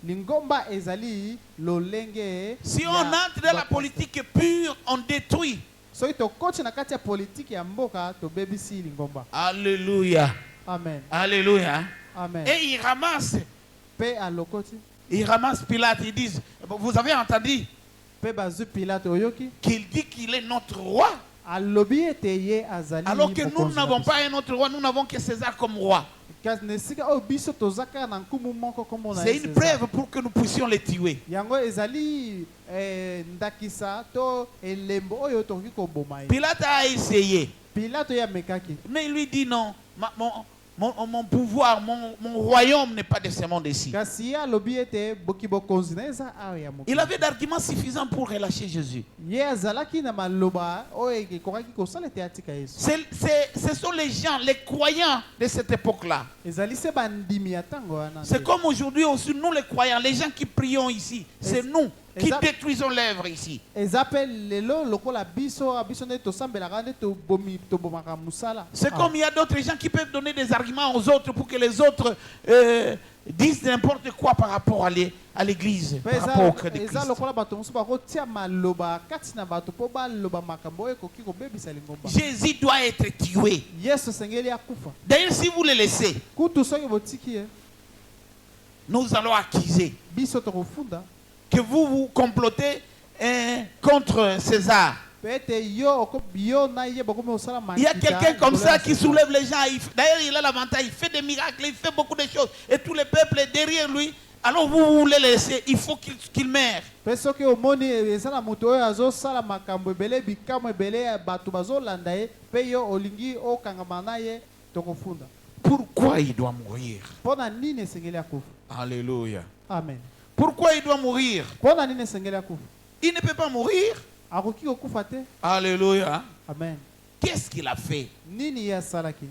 lingomba ezali lolenge. Si on ya entre dans la bapasta. politique pure, on détruit. Soki tokoti na kati ya politique ya mboka tobebisi lingomba. Alléluia. Amen. Alléluia. Amen. Et ils ramassent Pilate, ils disent, vous avez entendu pe bazu Pilate oyoki qu'il dit qu'il est notre roi, alobi ete ye azali alors que nous mokonzi na n'avons biso. pas un autre roi, nous n'avons que César comme roi. Kasi na esika oyo biso tozaka na nkumu moko kombo na C'est ye une César. preuve pour que nous puissions les tuer. Yango ezali ndakisa to elembo oyo tokoki koboma ye. Pilate a essayé, Pilate oyo amekaki. mais il lui dit non, mon pouvoir, mon royaume n'est pas de ce monde ici. Kasi ye alobi ete boki bokonzi na eza awa ya mokili. Il avait d'arguments suffisants pour relâcher Jésus. Ye azalaki na maloba oyo ekokaki kosala ete atika Yesu. Ce sont les gens, les croyants de cette époque-là. Ezali se bandimi ya ntango wana. C'est comme aujourd'hui aussi, nous les croyants, les gens qui prions ici, c'est nous qui Exact. détruisons l'œuvre ici. Ezape lelo lokola biso nde tosambelaka nde tobomaka musala. C'est comme il y a d'autres gens qui peuvent donner des arguments aux autres pour que les autres disent n'importe quoi par rapport à l'église, par rapport au cœur de Christ. Eza lokola bato mosusu bakotia maloba kati na bato mpo baloba makambo oyo ekoki kobebisa lingomba. Jésus doit être tué. Yesu esengeli akufa. D'ailleurs, si vous le laissez, Kutu soki botiki ye nous allons accuser biso tokofunda que vous complotez contre César. peut-être yo na ye bakomi osala Il y a makita. quelqu'un comme ça qui soulève les gens. D'ailleurs, il a l'avantage, il fait des miracles, il fait beaucoup de choses. Et tout le peuple est derrière lui. Alors vous voulez laisser, il faut qu'il meure. Pe soki omoni eza na moto oyo azosala makambo ebele bikamo ebele ya bato bazolanda ye pe yo olingi okangama na ye tokofunda. Pourquoi il doit mourir? Mpo na nini esengeli akufa? Alléluia. Amen. Pourquoi il doit mourir? Mpo na nini esengeli akufa? Il ne peut pas mourir. akoki kokufa te. Alléluia. Amen. Qu'est-ce qu'il a fait? Nini ye asalaki?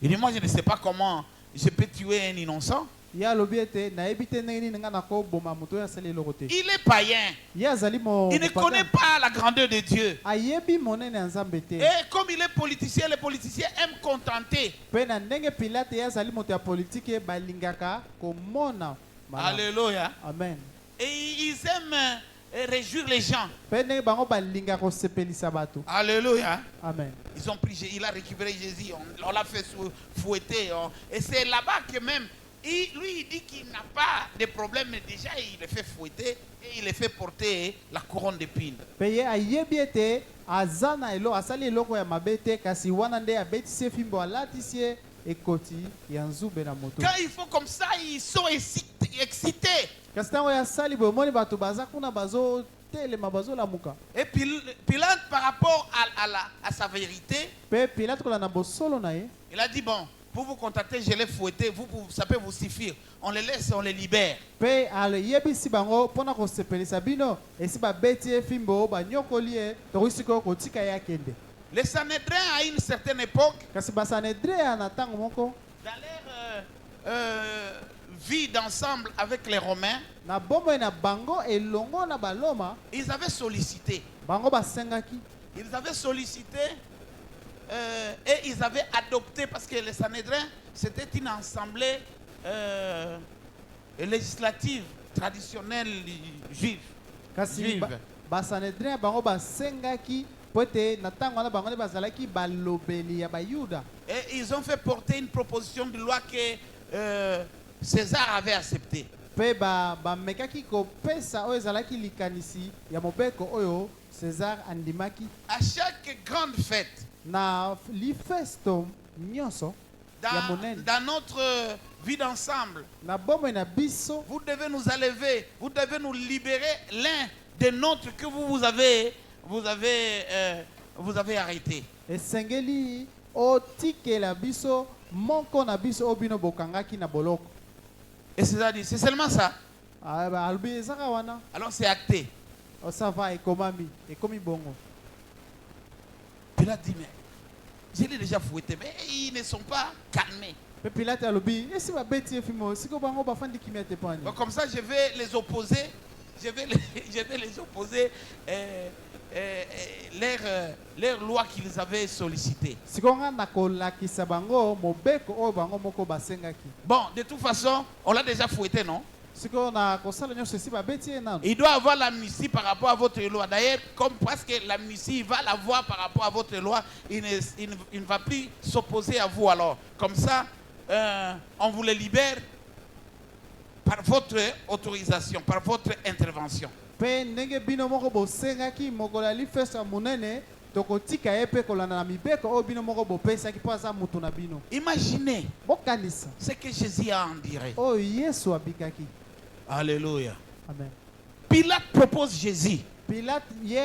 Il dit, moi je ne sais pas comment je peux tuer un innocent. Ye alobi ete nayebi te ndenge nini nga nakoboma moto oyo asali eloko te. Il est païen. Ye azali Il ne connaît pas la grandeur de Dieu. ayebi monene ya Nzambe te. Et comme il est politicien, les politiciens aiment contenter. Mpe na ndenge Pilate ye azali moto ya politike balingaka komona malamu. Alléluia. Amen. Et ils aiment réjouir les gens. Mpe ndenge bango balingaka kosepelisa bato. Alléluia. Amen. Ils ont pris, il a récupéré Jésus, on l'a fait fouetter. Et c'est là-bas que même, lui il dit qu'il n'a pas de problème, mais déjà il le fait fouetter et il le fait porter la couronne d'épines. Mpe ye ayebi ete aza na asali eloko ya mabe te kasi wana nde abetisi ye fimbo alatisi ye ekoti ya nzube na moto. Quand ils font comme ça, ils sont excités. Kasi ntango ya asali boye omoni bato baza kuna bazotelema bazolamuka. Et Pilate, par rapport à sa vérité, Mpe Pilate kolanda bosolo na ye il a dit, bon, pour vous contacter, je l'ai fouetté, ça peut vous suffire. On les laisse, on les libère. mpe ayebisi bango mpona kosepelisa bino esi babeti ye fimbo banyokoli ye tokoki sikoyo kotika ye akende. Les Sanhédrins, à une certaine époque, Kasi basanedrea na ntango moko dans leur vie d'ensemble avec les Romains, na bomoi na bango elongo na baloma ils avaient sollicité. bango basengaki. Ils avaient sollicité et ils avaient adopté, parce que les Sanhédrins, c'était une assemblée législative, traditionnelle juive. Kasi Juive. basanedrea bango basengaki po ete na ntango wana bango nde bazalaki balobeli ya bayuda. Et ils ont fait porter une proposition de loi que César avait acceptée. Mpe bamekaki kopesa oyo ezalaki likanisi ya mobeko oyo César andimaki À chaque grande fête, na lifesto nyonso ya monene dans notre vie d'ensemble, na bomoi na biso. vous devez nous enlever, vous devez nous libérer l'un des nôtres que vous avez arrêté. Esengeli otikela biso moko na biso oyo bino bokangaki na boloko. Et César dit, c'est seulement ça. Alobi ezaka wana Alors c'est acté. osava ekomami ekomi bongo. Pilate dit, mais je l'ai déjà fouetté, mais ils ne sont pas calmés. Mpe Pilate alobi esi babeti ye fimbo siko bango bafandi kimia te pani. Donc comme ça, je vais les opposer. Je vais les opposer leur loi qu'ils avaient sollicitée. Siko nga nakolakisa bango mobeko oyo bango moko basengaki. Bon, de toute façon, on l'a déjà fouetté, non? Siko na kosala nyonso esi babeti ye nano. Il doit avoir l'amnistie par rapport à votre loi. D'ailleurs, comme parce que l'amnistie, il va l'avoir par rapport à votre loi, il ne va plus s'opposer à vous alors. Comme ça, on vous les libère par votre autorisation, par votre intervention. Mpe ndenge bino moko bosengaki mokolo ya lifesto ya monene tokotika ye mpe kolanda na mibeko oyo bino moko bopesaki mpo aza motu na bino. Imaginez Bokanisa ce que Jésus a en dirait. oyo Yesu abikaki. Alléluia. Amen. Pilate propose Jésus. Pilate ye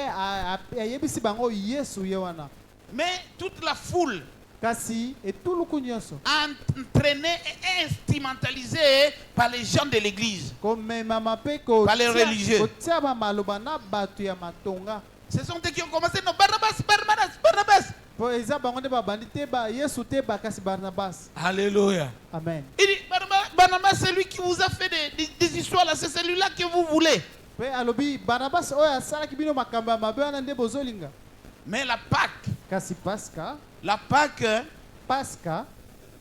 ayebisi bango Yesu ye wana. Mais toute la foule, Kasi etuluku nyonso entraînée et instrumentalisée par les gens de l'église, komemama mpe par les religieux. kotia bamaloba na bato ya matonga. Ce sont eux qui ont commencé, non, Barnabas. Po eza bango nde babandi te ba Yesu te bakasi Barnabas. Alléluia. Amen. Il dit, Barnabas, c'est lui qui vous a fait des histoires là, c'est celui-là que vous voulez. Pe alobi Barnabas oyo asalaki bino makambo ya mabe wana nde bozolinga. Mais la Pâque, Kasi Pasca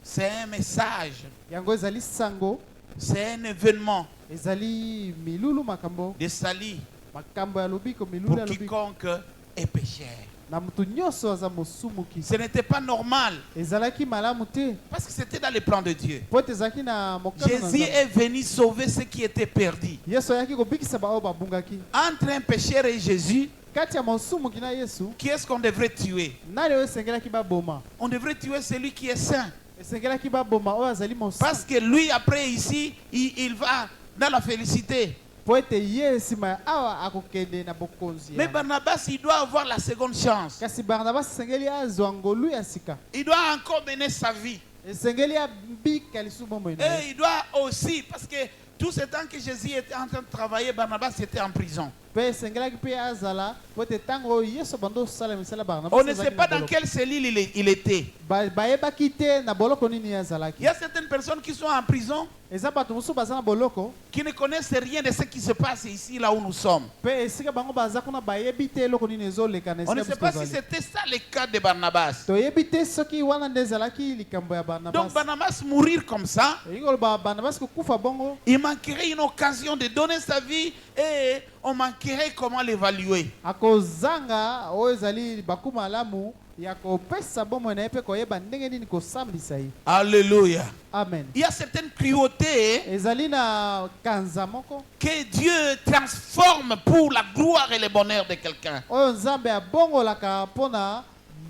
c'est un message, yango ezali sango, c'est un événement ezali milulu makambo, de salut makambo ya lobiko milulu pour ya lobiko. quiconque est pécheur. Na mutu nyonso aza mosumuki. Ce n'était pas normal Ezalaki malamu te. parce que c'était dans les plans de Dieu. Po ezalaki na mokano na Jésus Nzambe. est venu sauver ceux qui étaient perdus. Yesu ayaki kobikisa baoyo babungaki. Entre un pécheur et Jésus, Kati ya mosumuki na Yesu, qui est-ce qu'on devrait tuer? nani oyo esengelaki baboma? On devrait tuer celui qui est saint. Esengelaki baboma oyo azali mosusu. Parce que lui, après ici, il va dans la félicité. Po ete ye nsima ya awa akokende na bokonzi. Mais Barnabas, il doit avoir la seconde chance. Kasi Barnabas esengeli azwa ngolu ya sika. Il doit encore mener sa vie. Esengeli abika lisusu bomoi na ye. Et il doit aussi, parce que tout ce temps que Jésus était en train de travailler, Barnabas était en prison. Pe sengelaki pe azala pote tango yeso bando sala misala Barnabas. On ne sait pas dans quelle cellule il était. Bayeba kite na boloko nini azalaki. Il y a certaines personnes qui sont en prison, Eza bato musu baza na boloko. qui ne connaissent rien de ce qui se passe ici, là où nous sommes. Pe esika bango baza kuna bayebi te eloko nini ezoleka na On ne esika sait pas si biso. c'était ça le cas de Barnabas. Toyebi te soki wana nde ezalaki likambo ya Donc Barnabas. Barnabas mourir comme ça, Ingolo ba Barnabas kukufa bongo. il manquerait une occasion de donner sa vie et on manquerait comment l'évaluer. Akozanga oyo ezali bakuma alamu ya kopesa bomo na epe koyeba ndenge nini kosambisa ye. Alléluia. Amen. Il y a certaines cruautés Ezali na kanza moko que Dieu transforme pour la gloire et le bonheur de quelqu'un. oyo Nzambe abongolaka mpona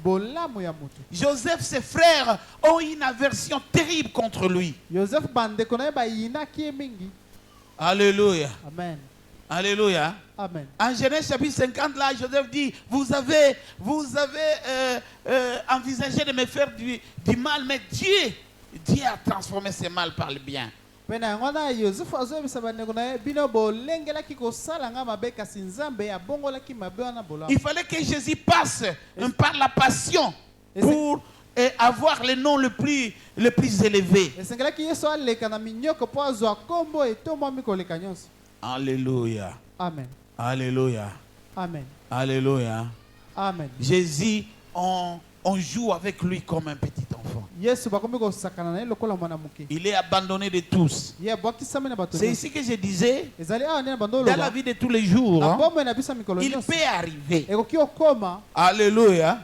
bolamu ya mutu. Joseph, ses frères ont une aversion terrible contre lui. Joseph bandeko na ye bayinaki ye mingi. Alléluia. Amen. Alléluia. Amen. En Genèse chapitre 50, là, Joseph dit, vous avez envisagé de me faire du mal, mais Dieu a transformé ce mal par le bien. Pena yango na Joseph azoyebisa bandeko na ye bino bolengelaki kosala nga mabe kasi Nzambe abongolaki mabe wana bolamu. Il fallait que Jésus passe par la passion pour avoir le nom le plus élevé. Esengelaki Yesu aleka na minyoko mpo azwa kombo etomwami koleka nyonso. Alléluia. Amen. Alléluia. Amen. Alléluia. Amen. Jésus, on joue avec lui comme un petit enfant. Yesu bakomi kosakana na ye lokola mwana moke. Il est abandonné de tous. Ye abwakisami na bato C'est nyonso. ici que je disais, Ezali awa nde na bando dans la oloba. vie de tous les jours, Na hein, bomoi na biso ya mikolo il nyonso. peut arriver, Ekoki okoma alléluia,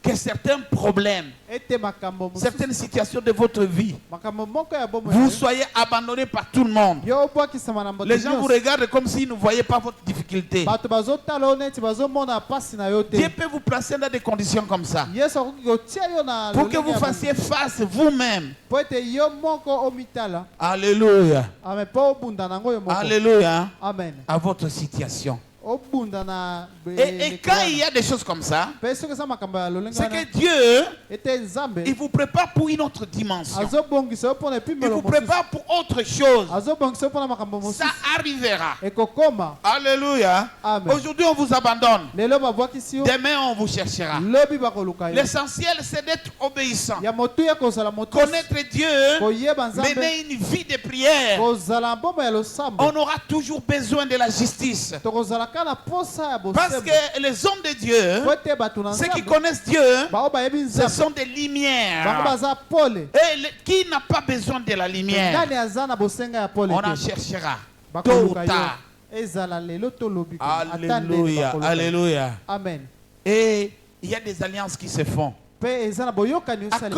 que certains problèmes, ete makambo mosusu. certaines situations de votre vie, Makambo moko ya bomoi. vous soyez abandonnés par tout le monde. Yo obwakisama na bato Les gens vous nyonso. regardent comme s'ils ne voyaient pas votre difficulté. Bato bazotala yo neti bazomona pasi na yo te. Dieu peut vous placer dans des conditions comme ça, Yesu akoki kotia yo na pour que lolenge vous ya fassiez face vous-même. po ete yo moko omitala. Alléluia. Amen. Po obunda nango yo moko. Alléluia. Amen. À votre situation. Obunda na Et quand il y a des choses comme ça, pe soki eza makambo ya lolenge c'est wana que Dieu, ete Nzambe il vous prépare pour une autre dimension. azobongisa yo mpona Il epimelo vous mosusu. prépare pour autre chose. Azobongisa yo mpona makambo mosusu. Ça arrivera. Ekokoma. Alléluia. Amen. Aujourd'hui, on vous abandonne. Lelo babwakisi yo. Demain, on vous cherchera. Lobi bakoluka yo. L'essentiel, c'est d'être obéissant. Ya motuya kozala motusi. Connaître Dieu, Koyeba Nzambe. mener une vie de prière. Kozala mbombo ya losambo. On aura toujours besoin de la justice. Tokozalaka na posa ya Parce bosembo. que les hommes de Dieu, Po ete bato na ceux qui Nzambe. connaissent Dieu, Bao bayebi ce Nzambe. sont des Bango lumières. baza pole. Et qui n'a pas besoin de la lumière? Nani aza na bosenga ya pole On en te. cherchera. Tôt ou Bakoluka yo. tard. Ezala lelo to lobi. Alléluia. Alléluia. Amen. Et il y a des alliances qui se font. Pe ezala boyokani À osali.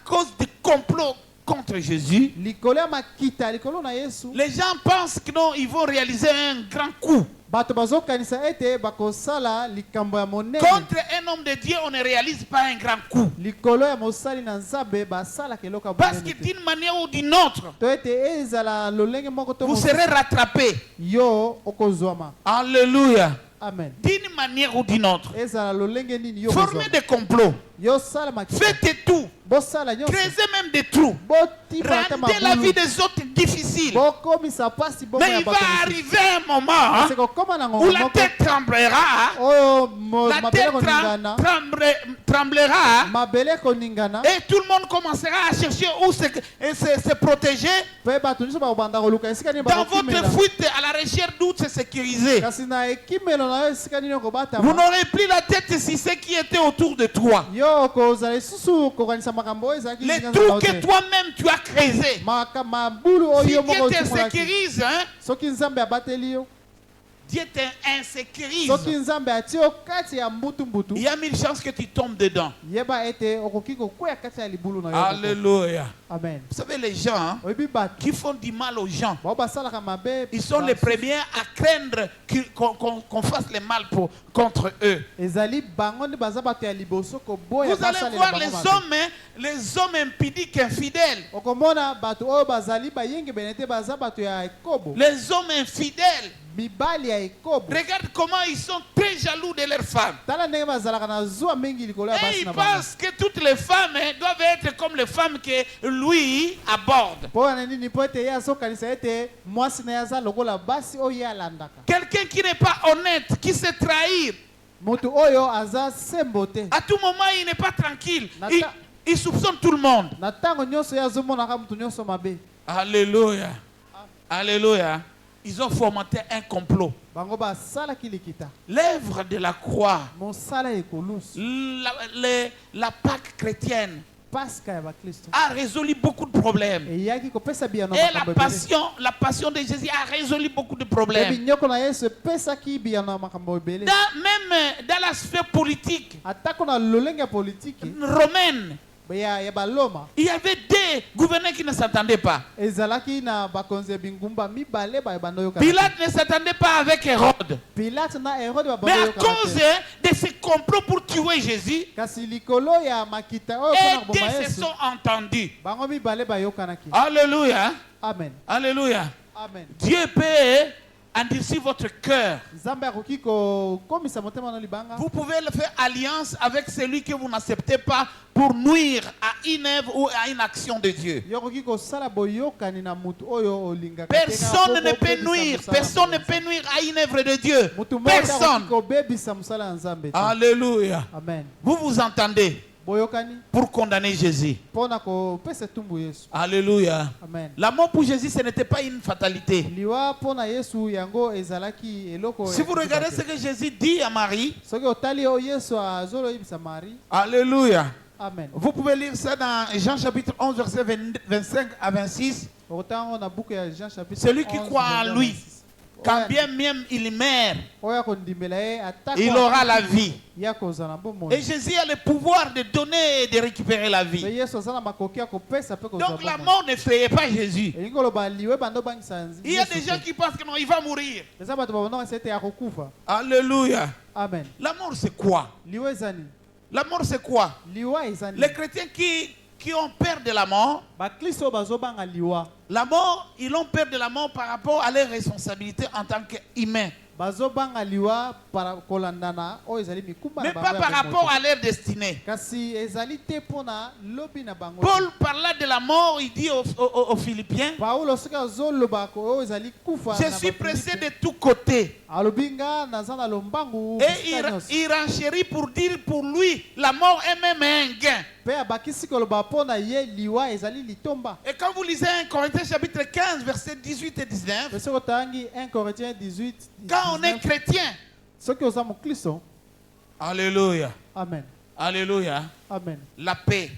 cause des complots contre Jésus, Likolo ya makita likolo na Yesu. les gens pensent que non, ils vont réaliser un grand coup. Bato bazokanisa ete bakosala likambo ya monene. Contre un homme de Dieu, on ne réalise pas un grand coup. Likolo ya mosali na Nzambe basalaka eloko ya Parce que monene te. d'une manière ou d'une autre, To ete ezala lolenge moko to vous mosusu. serez rattrapés. Yo okozwama. Alléluia. Amen. D'une manière ou d'une autre. Ezala lolenge nini yo Formez kozwama. des complots. Yo sala makita. Faites tout. Bosala nyonso. Créez même des trous. Botima te Rendez la vie mabulu. des autres difficile. Bokomisa pasi bomo Mais ya il va bato mosusu. arriver un moment hein, C'est kokoma na où ngongo la moko. tête tremblera. Oyo La mabele tête koningana. tremblera. Mabele koningana. Et tout le monde commencera à chercher où se protéger. Pe bato nyonso bakobanda koluka esika nini Dans bakokimela. votre fuite à la recherche d'où se sécuriser. Kasi na ekimelo na yo esika nini Vous okobatama. n'aurez plus la tête si ce qui était autour de toi. Yo kozala lisusu kokanisa makambo oyo ezalaki Les nzinga trous nzala que te. toi-même tu as creusés. Mabulu Si oyo Dieu moko te otimolaki. sécurise, hein, Soki Nzambe abateli yo. Dieu t'insécurise. Soki Nzambe atie yo kati ya mbutu. Il y a 1000 chances que tu tombes dedans. Yeba ete okoki kokwea kati ya libulu na yo. moko. Alléluia. Amen. Vous savez, les gens hein, Oyebi bato. qui font du mal aux gens, Bao basalaka mabe. ils sont les premiers à craindre qu'on fasse le mal contre eux. Ezali bango nde baza bato ya liboso koboya Vous allez basalela voir bango les mabe. hommes, hein, les hommes impudiques, infidèles. Okomona bato oyo bazali bayenge benete baza bato ya ekobo. Les hommes infidèles. mibali ya ekobo Regarde comment ils sont très jaloux de leurs femmes. tala ndenge bazalaka na zuwa mingi likolo ya Et basi ils na bango pensent que toutes les femmes doivent être comme les femmes que lui aborde. mpo wana nini mpo ete ye azokanisa ete mwasi na ye aza lokola basi oyo ye alandaka Quelqu'un qui n'est pas honnête, qui se trahit, moto oyo aza sembo te à tout moment il n'est pas tranquille. Nata- Il soupçonne tout le monde. na ntango nyonso ye azomonaka moto nyonso mabe Alléluia. Alléluia. Ils ont fomenté un complot. bango basalaki likita L'œuvre de la croix, mosala ekolusu la Pâque chrétienne paska ya baklisto a résolu beaucoup de problèmes. eyaki kopesa biyano Et makambo ebele la passion de Jésus a résolu beaucoup de Pe problèmes. binyoko na yesu epesaki biyano ya makambo ebele Même dans la sphère politique atako na lolenge ya politiki romaine, ya baloma il y avait deux gouverneurs qui ne s'entendaient pas. ezalaki na bakonzi ya bingumba mibale bayebanda oyokana Pilate ne s'entendait pas avec Hérode. pilate na herode Mais babanda à oyokana cause te de ce complot pour tuer Jésus, kasi likolo ya makita oyo et mpona koboma deux se yesu sont entendus. bango mibale bayokanaki Alléluia. amen Alléluia. amen Dieu peut endurcir votre cœur. nzambe akoki kokomisa motema na libanga Vous pouvez faire alliance avec celui que vous n'acceptez pas pour nuire à une œuvre ou à une action de Dieu. yo okoki kosala boyokani na mutu oyo olingaka te Personne nga ne po peut obebisa nuire. mosala Personne ne ya peut Nzambe. nuire à une œuvre de Dieu. mutu moko te akoki Personne. kobebisa mosala ya nzambe te Alléluia. amen Vous vous entendez boyokani pour condamner Jésus. mpona kopesa etumbu yesu Alléluia. amen La mort pour Jésus, ce n'était pas une fatalité. liwa mpona yesu yango ezalaki eloko Si vous regardez ce que Jésus dit à Marie, soki otali oyo yesu azoloyebisa marie Alléluia. amen Vous pouvez lire ça dans Jean chapitre 11, verset 25 à 26. okotanga ngo na buku ya jean chapitre Celui qui 11, croit en verset lui, 26. quand bien même il meurt, oyo akondimela ye atako il aura la vie. ya kozala bomoi Et Jésus a le pouvoir de donner et de récupérer la pe vie. yesu aza na makoki ya kopesa mpe kozala Donc la bomoi mort n'effrayait pas Jésus. elingi koloba liwe bando obangisa Il y a des gens qui pensent que non, il va mourir. eza bato babonaka ese ete akokufa Alléluia. amen La mort, c'est quoi? liwa eza nini La mort, c'est quoi? liwa eza Les nini chrétiens qui ont peur de la mort, bakristo oyo bazobanga liwa la mort, ils ont peur de la mort par rapport à leurs responsabilités en tant qu'humains. bazobanga liwa kolandana oyo ezali mikumba Mais na pas bango par ya rapport bomoto. à leur destinée. kasi ezali te mpona lobi na bango Paul parla de la mort, il dit aux Philippiens, paulo soki azoloba oyo ezali kufa je na suis Bafilipi, pressé de tous côtés. alobi nga naza na lombangu Et bisika nyonso. il renchérit pour dire pour lui, la mort est même un gain. mpe abakisi koloba mpona ye liwa ezali litomba Et quand vous lisez 1 Corinthiens chapitre 15, versets 18 et 19, mpe soki otangi 1 Corinthiens 18 quand on est 19, chrétien, soki oza mokristo alléluia, amen alléluia, amen la paix,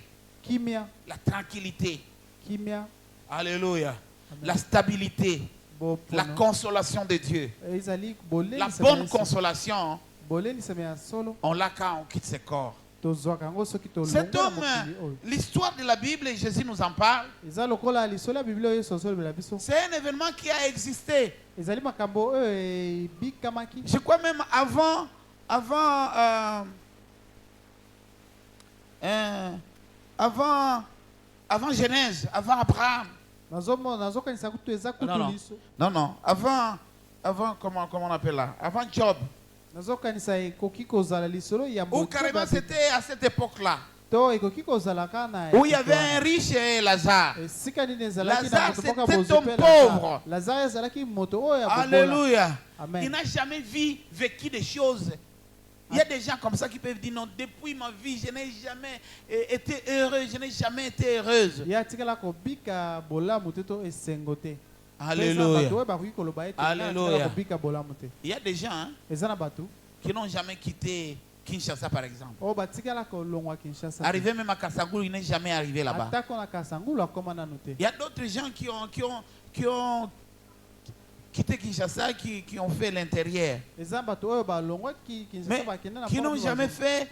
kimia la tranquillité, kimia alléluia, la stabilité, la bopono consolation de Dieu, ezali la bonne consolation, bolelisami ya solo on l'a quand on quitte ce corps. tozwaka yango soki Cet tolongola homme, mokili oyo l'histoire de la Bible, et Jésus nous en parle, eza lokola lisolo ya biblia oyo yesu azolobela biso c'est un événement qui a existé. ezali makambo oyo ebikamaki Je crois même avant Genèse, avant Abraham. nazokanisa kutu eza kutu Non, non. liso Non, avant comment on appelle là? Avant Job. nazokanisa ekoki kozala lisolo ya Ou carrément c'était à cette époque-là. to ekoki kozala kaka na Où il y avait un riche et Lazare. esika nini ezalaki na Lazare, moto moko c'était bozwi un mpe pauvre. lazare ezalaki moto oyo ya bobola Alléluia. Amen. Il n'a jamais vécu des choses. Il y a des gens comme ça qui peuvent dire non, depuis ma vie, je n'ai jamais été heureux, je n'ai jamais été heureuse. ye atikala kobika bolamu te to esengo te Alléluia. bato oyo bakoki koloba ete Alléluia. atikala kobika bolamu te Il y a des gens hein, eza na bato qui n'ont jamais quitté Kinshasa, par exemple. oyo batikala kolongwa kinshasa te. Arrivé même à Kassagoul, il n'est jamais arrivé là-bas. atako na kasangulu akoma nanu te Il y a d'autres gens qui ont quitté Kinshasa, qui ont fait l'intérieur, eza bato oyo balongwaki mais kinshasa bakende na qui n'ont mboka jamais bazo- fait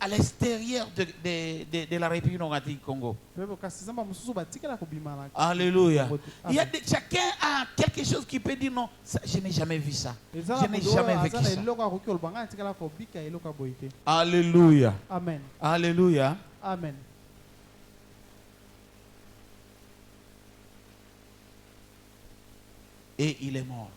à l'extérieur de la République démocratique du Congo. Pe kasi eza mosusu batikala kobima na Alléluia. Congo te. Il y a Amen. chacun a quelque chose qui peut dire non, ça, je n'ai jamais vu ça. eza Je na n'ai moto oyo jamais aza vécu na ça. eloko akoki koloba ngai atikala kobika eloko ya boye te Alléluia. amen Alléluia. amen Et il est mort.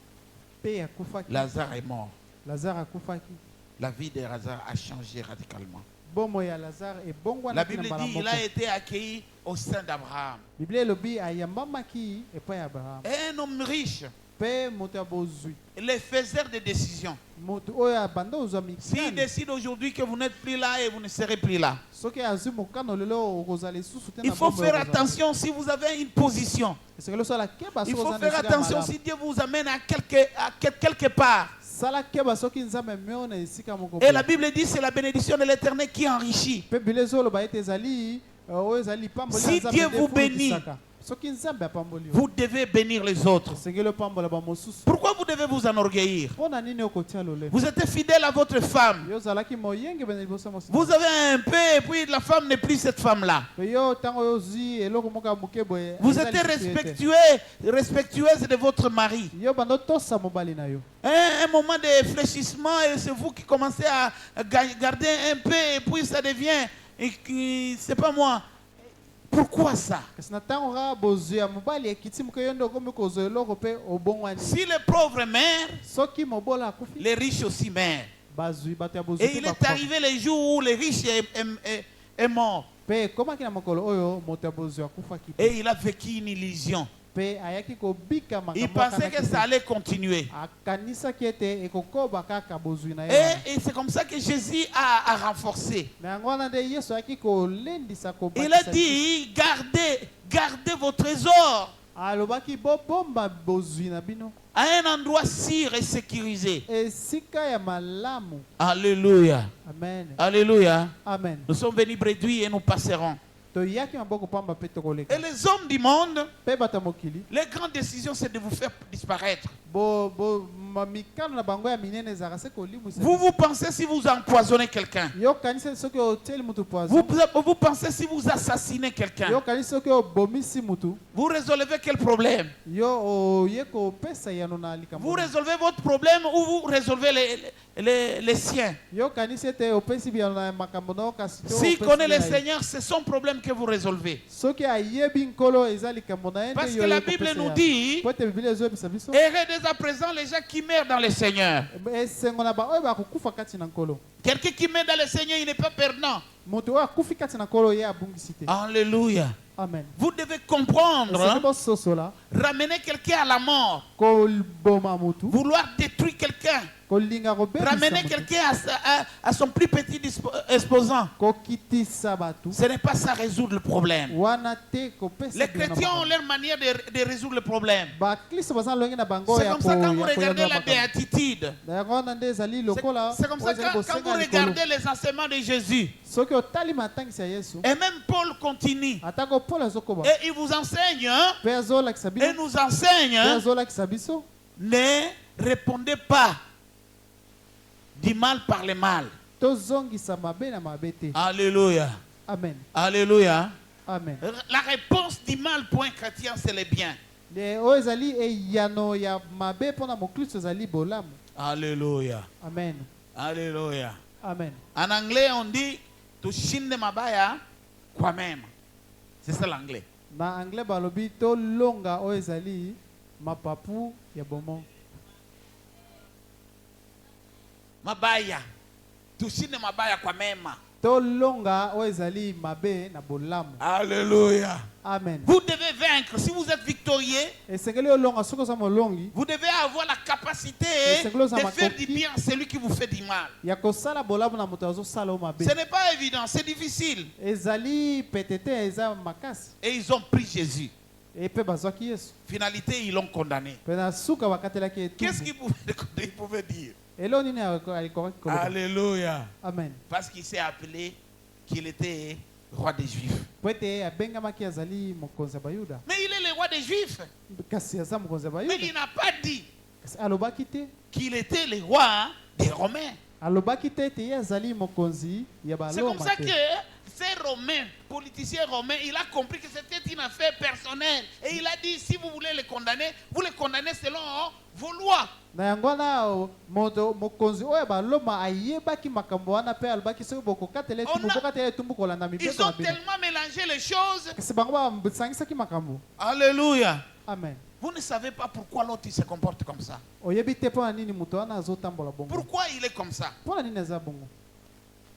Pe akufaki. Lazare est mort. Lazare akufaki. La vie de Lazare a changé radicalement. Bomo ya Lazare et bongwa La Bible dit qu'il a été accueilli au sein d'Abraham. Bible elobi ayambamaki epai ya Abraham. Un homme riche, Pe moto ya bozwi. le faiseur de décisions. Moto oyo abanda ozwa S'il mikano. décide aujourd'hui que vous n'êtes plus là et vous ne serez plus là, Soki azwi mokano lelo okozala lisusu te na il faut bombo faire oyo kozala. attention si vous avez une position. Esengeli osala keba Il soki faut oza na faire esika ya attention malamu. si Dieu vous amène à quelque part. Sala keba soki nzambe meo na esika moko Et boye. la Bible dit c'est la bénédiction de l'Éternel qui enrichit. Pe Bible ezoloba ete ezali oyo ezali pamboli Si ya Nzambe Dieu nde vous efunikisaka. Soki nzambe apamboli yo, Vous devez bénir les autres. esengeli opambola bamosusu. Pourquoi vous devez vous enorgueillir? Mpo na nini okotia lolemo? Vous êtes fidèle à votre femme. Yo ozalaki moyenge bene liboso ya mosika. Vous avez un peu et puis la femme n'est plus cette femme-là. Pe yo ntango oyo ozwi eloko moko ya moke boye, Vous eza êtes lisusu ete. respectueuse de votre mari. Yo bando tosa mobali na yo. Un moment de fléchissement et c'est vous qui commencez à garder un peu et puis ça devient, c'est pas moi. Pourquoi ça? Kasi na ntango kaka bozwi ya mobali ekiti moke yo nde okomi kozwa eloko mpe obongwani. Si les pauvres meurent, Soki mobola akufi, les riches aussi meurent. bazwi bato ya bozwi Et mpe il est bakufa. arrivé les jours où les riches est mort. Pe ekomaki na mokolo oyo moto ya bozwi akufaki te. Et il a vécu une illusion. Pe ayaki kobika Il makambo pensait akanaki que te. ça allait continuer. Akanisaki ete ekokoba kaka bozwi na ye. Et c'est comme ça que Jésus a renforcé. Na yango wana nde Yesu ayaki kolendisa Il a kobakisa. dit, gardez vos trésors Alobaki bobomba bozwi na bino à un endroit sûr et sécurisé. esika ya malamu. Alléluia. Amen. Alléluia. Amen. Nous sommes venus réduits et nous passerons. Toyaki maboko pamba pe tokoleka. Et les hommes du monde, Pe bata mokili. les grandes décisions, c'est de vous faire disparaître. Mikano na bango ya minene ezalaka se kolimwisa. Vous pensez si vous empoisonnez quelqu'un. Yo kanisa soki otieli mutu poison. Vous pensez si vous assassinez quelqu'un. Yo kanisa soki obomisi mutu. Vous résolvez quel problème? Yo oye kopesa yano na likambo. Vous résolvez votre problème ou vous résolvez les siens? Yo kanisa ete opesi biyano na makambo na kasi to. S'il connaît le Seigneur, c'est son problème que vous résolvez. Soki ayebi nkolo eza likambo na ye. Parce que la Bible nous dit, Po ete Biblia ezobisa biso. heureux dès à présent les gens qui meurent dans le Seigneur. Esengo na ba oyo bakokufa kati na nkolo. Quelqu'un qui meurt dans le Seigneur, il n'est pas perdant. Moto oyo akufi kati na nkolo ye abungisi te. Alléluia. Amen. Vous devez comprendre, Esengo bososola ramener quelqu'un à la mort, kolboma mutu. vouloir détruire quelqu'un, Kolinga kobebisa ramener mutu. quelqu'un à son plus petit exposant. Kokitisa batu. Ce n'est pas ça résoudre le problème. Wana te kopesa. Les chrétiens ont leur manière de résoudre le problème. Ba Kristo baza longi na bango C'est ya comme ça quand vous ya regardez koyamba la makambo. béatitude. Yango wana nde ezali lokola. C'est comme ça quand vous regardez les enseignements de Jésus. Soki otali matangisi ya Yesu. Et même Paul continue. Atako Paul azokoba. Et il vous enseigne, hein, Pe azolakisa bino. et nous enseigne, Pe hein, azolakisa biso. ne répondez pas du mal par le mal. Tozongisa mabe na mabe te. Alléluia. Amen. Alléluia. Amen. La réponse du mal pour un chrétien, c'est le bien. De oyo ezali eyano ya mabe mpona mokristo ezali bolamu. Alléluia. Amen. Alléluia. Amen. En anglais, on dit tushinde mabaya kwa mema. C'est ça l'anglais. Na anglais balobi tolonga oyo ezali mapapu ya bomo. Mabaya. Tushinde mabaya kwa mema. Tolonga oyo ezali mabe na bolamu. Alléluia. Amen. Vous devez vaincre. Si vous êtes victorieux, Esengeli olonga soki oza molongi vous devez avoir la capacité c'est que l'on a de ma faire du copie. bien à celui qui vous fait du mal. ya kosala bolamu na moto azosala o mabe. Ce n'est pas évident, c'est difficile. Ezali petete eza makasi. Et ils ont pris Jésus. Epe bazwaki Yesu. Finalité, ils l'ont condamné. Pe na suka bakatelaki Qu'est-ce etumbu. qu'il pouvait dire? Elo nini alikoraki koloba. Alléluia. Amen. Parce qu'il s'est appelé qu'il était roi des Juifs. Po ete abengamaki azali mokonzi ya bayuda. Mais il est le roi des Juifs. Kasi aza mokonzi ya Mais bayuda. il n'a pas dit Kasi alobaki te. qu'il était le roi des Romains. Alobaki te ete ye azali mokonzi ya C'est comme baloma ça te. que ces Romains, politiciens romains, il a compris que c'était une affaire personnelle. Et il a dit, si vous voulez le condamner, vous le condamnez selon vos lois. Na yango wana moto mokonzi oyo baloma ayebaki makambo wana pe alobaki soki bokokatela etumbu bokatela etumbu kolanda Ils mibeko ont na bino. tellement mélangé les choses. Kasi bango basangisaki makambo. Alléluia. Amen. Vous ne savez pas pourquoi l'autre il se comporte comme ça. oyebi te mpo na nini moto wana azotambola bongo. Pourquoi il est comme ça? Mpo na nini aza bongo?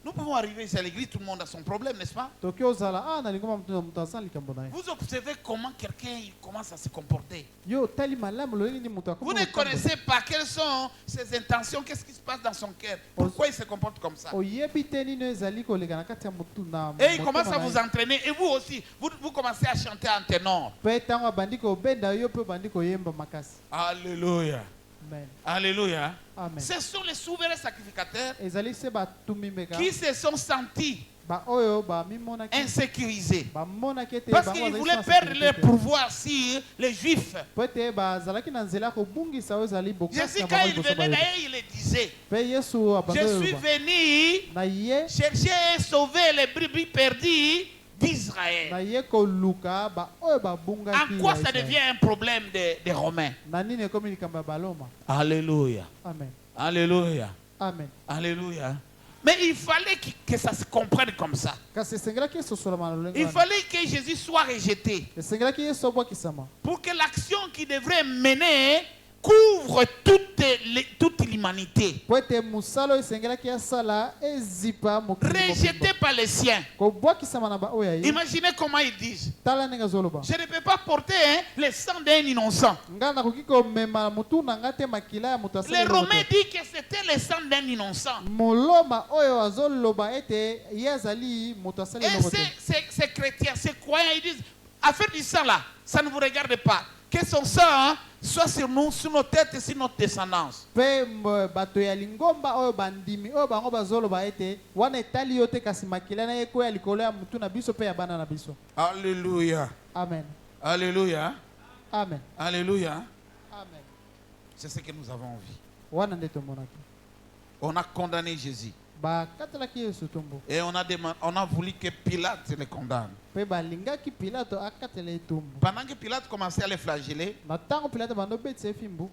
Nous pouvons arriver ici à l'église, tout le monde a son problème, n'est-ce pas? toki ozala nalingi moto aza likambo na ye. Vous observez comment quelqu'un il commence à se comporter. Yo tali malamu lolenge nini moto Vous ne connaissez pas quelles sont ses intentions, qu'est-ce qui se passe dans son cœur. Pourquoi il se comporte comme ça? oyebi te nini ezali koleka na kati ya motu na Et il commence à vous entraîner. Et vous aussi, vous commencez à chanter en ténor. mpe ntango abandi kobenda yo mpe obandi koyemba makasi. Alléluia. Amen. Alléluia. Amen. Ce sont les souverains sacrificateurs ezali se batumi meka qui se sont sentis baoyo bamimonaki insécurisés. bamonaki ete Parce bango qu'ils bazali voulaient sans perdre sécurité leur te. pouvoir sur les Juifs. po ete bazalaki na nzela ya kobungisa oyo ezali bokasi Jésus, na quand bango il liboso venait, bayoka. d'ailleurs, il le disait. mpe yesu abandi Je suis oyoba venu na ye chercher et sauver les brebis perdues na d'Israël. ye koluka baoyo babungaki En quoi ya ça Israël. devient un problème des Romains? na nini ekomi likambo ya baloma. Alléluia. Amen. Alléluia. Amen. Alléluia. Mais il fallait que ça se comprenne comme ça. kasi esengelaki esosolama na lolenge Il wana. fallait que Jésus soit rejeté esengelaki yesu abwakisama pour que l'action qu'il devrait mener couvre toute l'humanité. po ete mosala oyo esengelaki asala ezipa mokili Rejeté mobimba. par les siens. kobwakisama na baoyo ya ye. Imaginez comment ils disent. tala ndenge azoloba. Je ne peux pas porter le sang d'un innocent. ngai nakoki komema motu na ngai te makila ya moto Les asali eloko Romains te. disent que c'était le sang d'un innocent. moloma oyo azoloba ete ye azali moto asali Et eloko te. ces chrétiens, ces croyants, ils disent, affaire du sang là, ça ne vous regarde pas. Que son sang soit sur nous, sur nos têtes et sur notre descendance. mpe bato ya lingomba oyo bandimi oyo bango bazoloba ete wana etali yo te kasi makila na ye koya likolo ya motu na biso mpe ya bana na biso. Alléluia. Amen. Alléluia. Amen. Alléluia. Amen. C'est ce que nous avons envie. wana nde tomonaki. On a condamné Jésus. bakatelaki yesu tombo Et on a voulu que Pilate le condamne. mpe balingaki pilato akatela ye tombo. Pendant que Pilate commençait à le flageller, na ntango pilato bandobetisa ye fimbu,